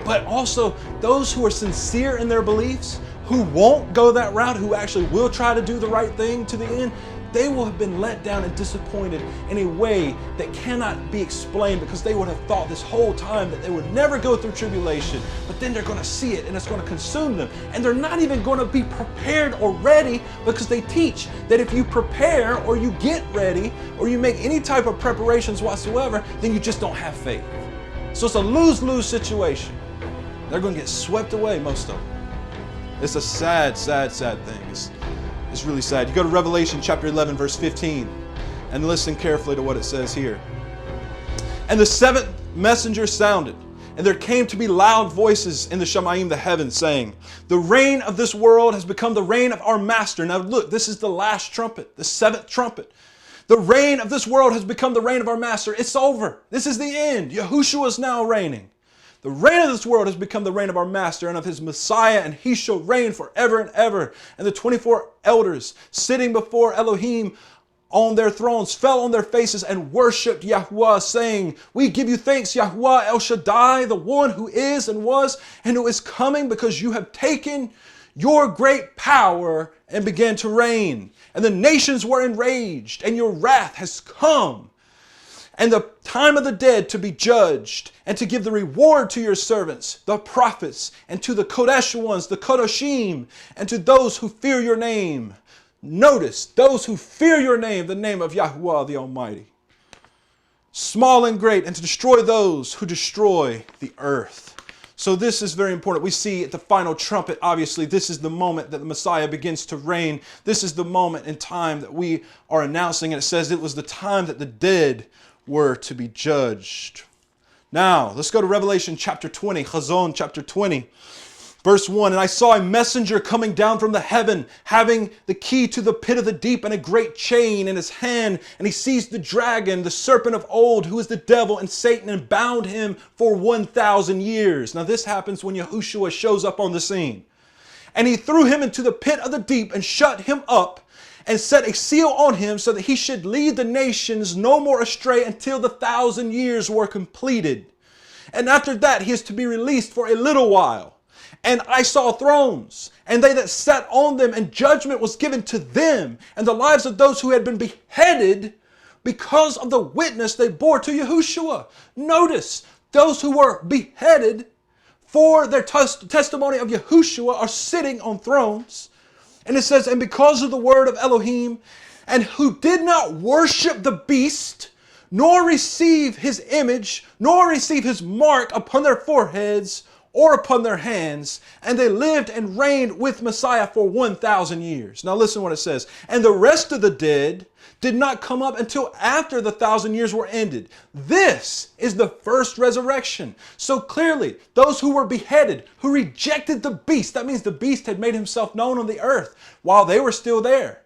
but also those who are sincere in their beliefs, who won't go that route, who actually will try to do the right thing to the end, they will have been let down and disappointed in a way that cannot be explained, because they would have thought this whole time that they would never go through tribulation, but then they're going to see it and it's going to consume them. And they're not even going to be prepared or ready, because they teach that if you prepare or you get ready or you make any type of preparations whatsoever, then you just don't have faith. So it's a lose-lose situation. They're going to get swept away, most of them. It's a sad, sad, sad thing. It's really sad. You go to Revelation chapter 11, verse 15, and listen carefully to what it says here. And the seventh messenger sounded, and there came to be loud voices in the Shamayim, the heavens, saying, the reign of this world has become the reign of our master. Now look, this is the last trumpet, the seventh trumpet. The reign of this world has become the reign of our master. It's over. This is the end. Yahushua is now reigning. The reign of this world has become the reign of our master and of his Messiah, and he shall reign forever and ever. And the 24 elders sitting before Elohim on their thrones fell on their faces and worshipped Yahuwah, saying, we give you thanks, Yahuwah El Shaddai, the one who is and was and who is coming, because you have taken your great power and began to reign. And the nations were enraged, and your wrath has come. And the time of the dead to be judged, and to give the reward to your servants, the prophets, and to the Kodesh ones, the Kodoshim, and to those who fear your name. Notice, those who fear your name, the name of Yahuwah the Almighty. Small and great, and to destroy those who destroy the earth. So this is very important. We see at the final trumpet, obviously, this is the moment that the Messiah begins to reign. This is the moment in time that we are announcing, and it says it was the time that the dead were to be judged. Now, let's go to Revelation chapter 20, Chazon chapter 20, verse 1. And I saw a messenger coming down from the heaven, having the key to the pit of the deep and a great chain in his hand. And he seized the dragon, the serpent of old, who is the devil and Satan, and bound him for 1,000 years. Now, this happens when Yahushua shows up on the scene. And he threw him into the pit of the deep and shut him up, and set a seal on him, so that he should lead the nations no more astray until the 1,000 years were completed. And after that he is to be released for a little while. And I saw thrones, and they that sat on them, and judgment was given to them, and the lives of those who had been beheaded because of the witness they bore to Yahushua. Notice, those who were beheaded for their testimony of Yahushua are sitting on thrones. And it says, and because of the word of Elohim, and who did not worship the beast, nor receive his image, nor receive his mark upon their foreheads or upon their hands, and they lived and reigned with Messiah for 1,000 years. Now listen what it says. And the rest of the dead did not come up until after the 1,000 years were ended. This is the first resurrection. So clearly, those who were beheaded, who rejected the beast, that means the beast had made himself known on the earth while they were still there.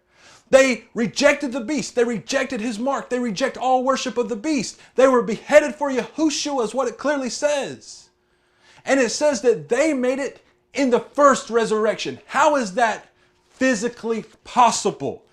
They rejected the beast. They rejected his mark. They reject all worship of the beast. They were beheaded for Yahushua, is what it clearly says. And it says that they made it in the first resurrection. How is that physically possible?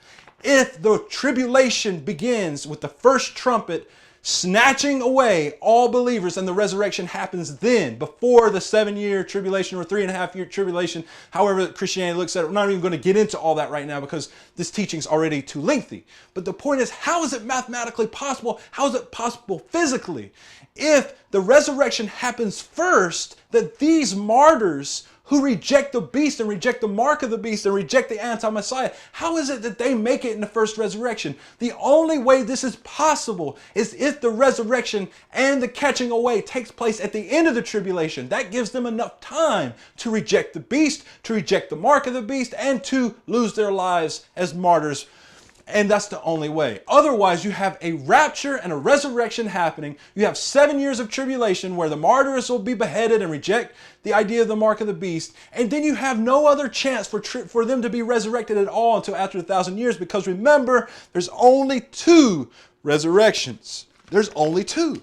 If the tribulation begins with the first trumpet snatching away all believers, and the resurrection happens then, before the 7-year tribulation or 3.5-year tribulation, however Christianity looks at it. We're not even going to get into all that right now because this teaching is already too lengthy. But the point is, how is it mathematically possible? How is it possible physically? If the resurrection happens first, that these martyrs who reject the beast and reject the mark of the beast and reject the anti-Messiah, how is it that they make it in the first resurrection? The only way this is possible is if the resurrection and the catching away takes place at the end of the tribulation. That gives them enough time to reject the beast, to reject the mark of the beast, and to lose their lives as martyrs. And that's the only way. Otherwise, you have a rapture and a resurrection happening. You have 7 years of tribulation where the martyrs will be beheaded and reject the idea of the mark of the beast. And then you have no other chance for them to be resurrected at all until after 1,000 years. Because remember, there's only 2 resurrections. There's only 2.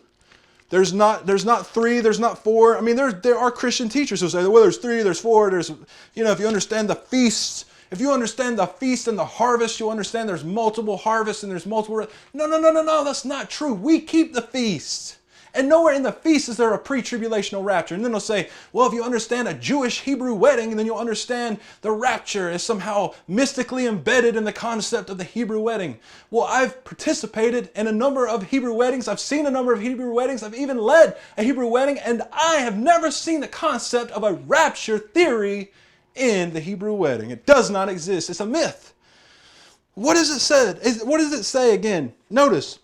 There's not 3, there's not 4. I mean, there are Christian teachers who say, well, there's 3, there's 4, there's, if you understand the feasts, if you understand the feast and the harvest, you'll understand there's multiple harvests and there's multiple. No, that's not true. We keep the feasts. And nowhere in the feast is there a pre-tribulational rapture. And then they'll say, well, if you understand a Jewish Hebrew wedding, then you'll understand the rapture is somehow mystically embedded in the concept of the Hebrew wedding. Well, I've participated in a number of Hebrew weddings. I've seen a number of Hebrew weddings. I've even led a Hebrew wedding, and I have never seen the concept of a rapture theory in the Hebrew wedding. It does not exist. It's a myth. What does it say? What does it say again? Notice.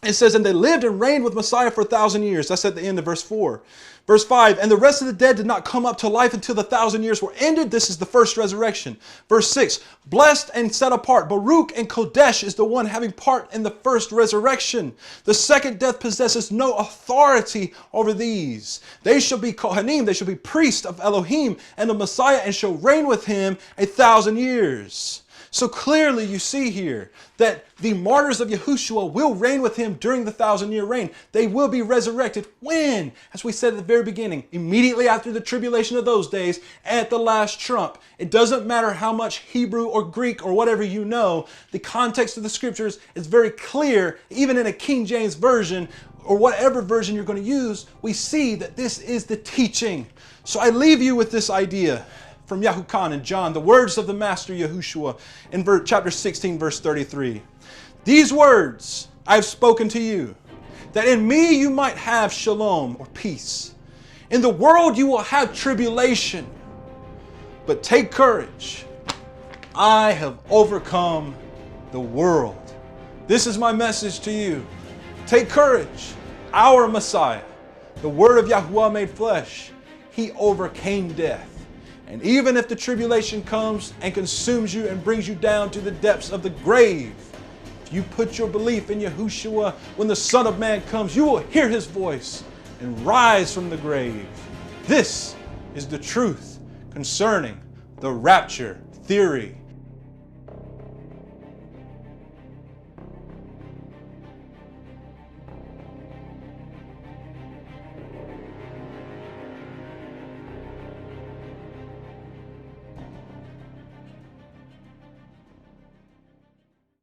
It says, and they lived and reigned with Messiah for 1,000 years. That's at the end of verse 4. Verse 5, and the rest of the dead did not come up to life until the 1,000 years were ended. This is the first resurrection. Verse 6, blessed and set apart. Baruch and Kodesh is the one having part in the first resurrection. The second death possesses no authority over these. They shall be Kohanim, they shall be priests of Elohim and the Messiah, and shall reign with him 1,000 years. So clearly you see here that the martyrs of Yahushua will reign with him during the 1,000-year reign. They will be resurrected. When? As we said at the very beginning, immediately after the tribulation of those days, at the last trump. It doesn't matter how much Hebrew or Greek or whatever you know, the context of the scriptures is very clear. Even in a King James version or whatever version you're going to use, we see that this is the teaching. So I leave you with this idea from Yahukan and John, the words of the Master Yahushua in chapter 16, verse 33. These words I have spoken to you, that in me you might have shalom, or peace. In the world you will have tribulation, but take courage. I have overcome the world. This is my message to you. Take courage. Our Messiah, the Word of Yahuwah made flesh, he overcame death. And even if the tribulation comes and consumes you and brings you down to the depths of the grave, if you put your belief in Yahushua, when the Son of Man comes, you will hear his voice and rise from the grave. This is the truth concerning the rapture theory.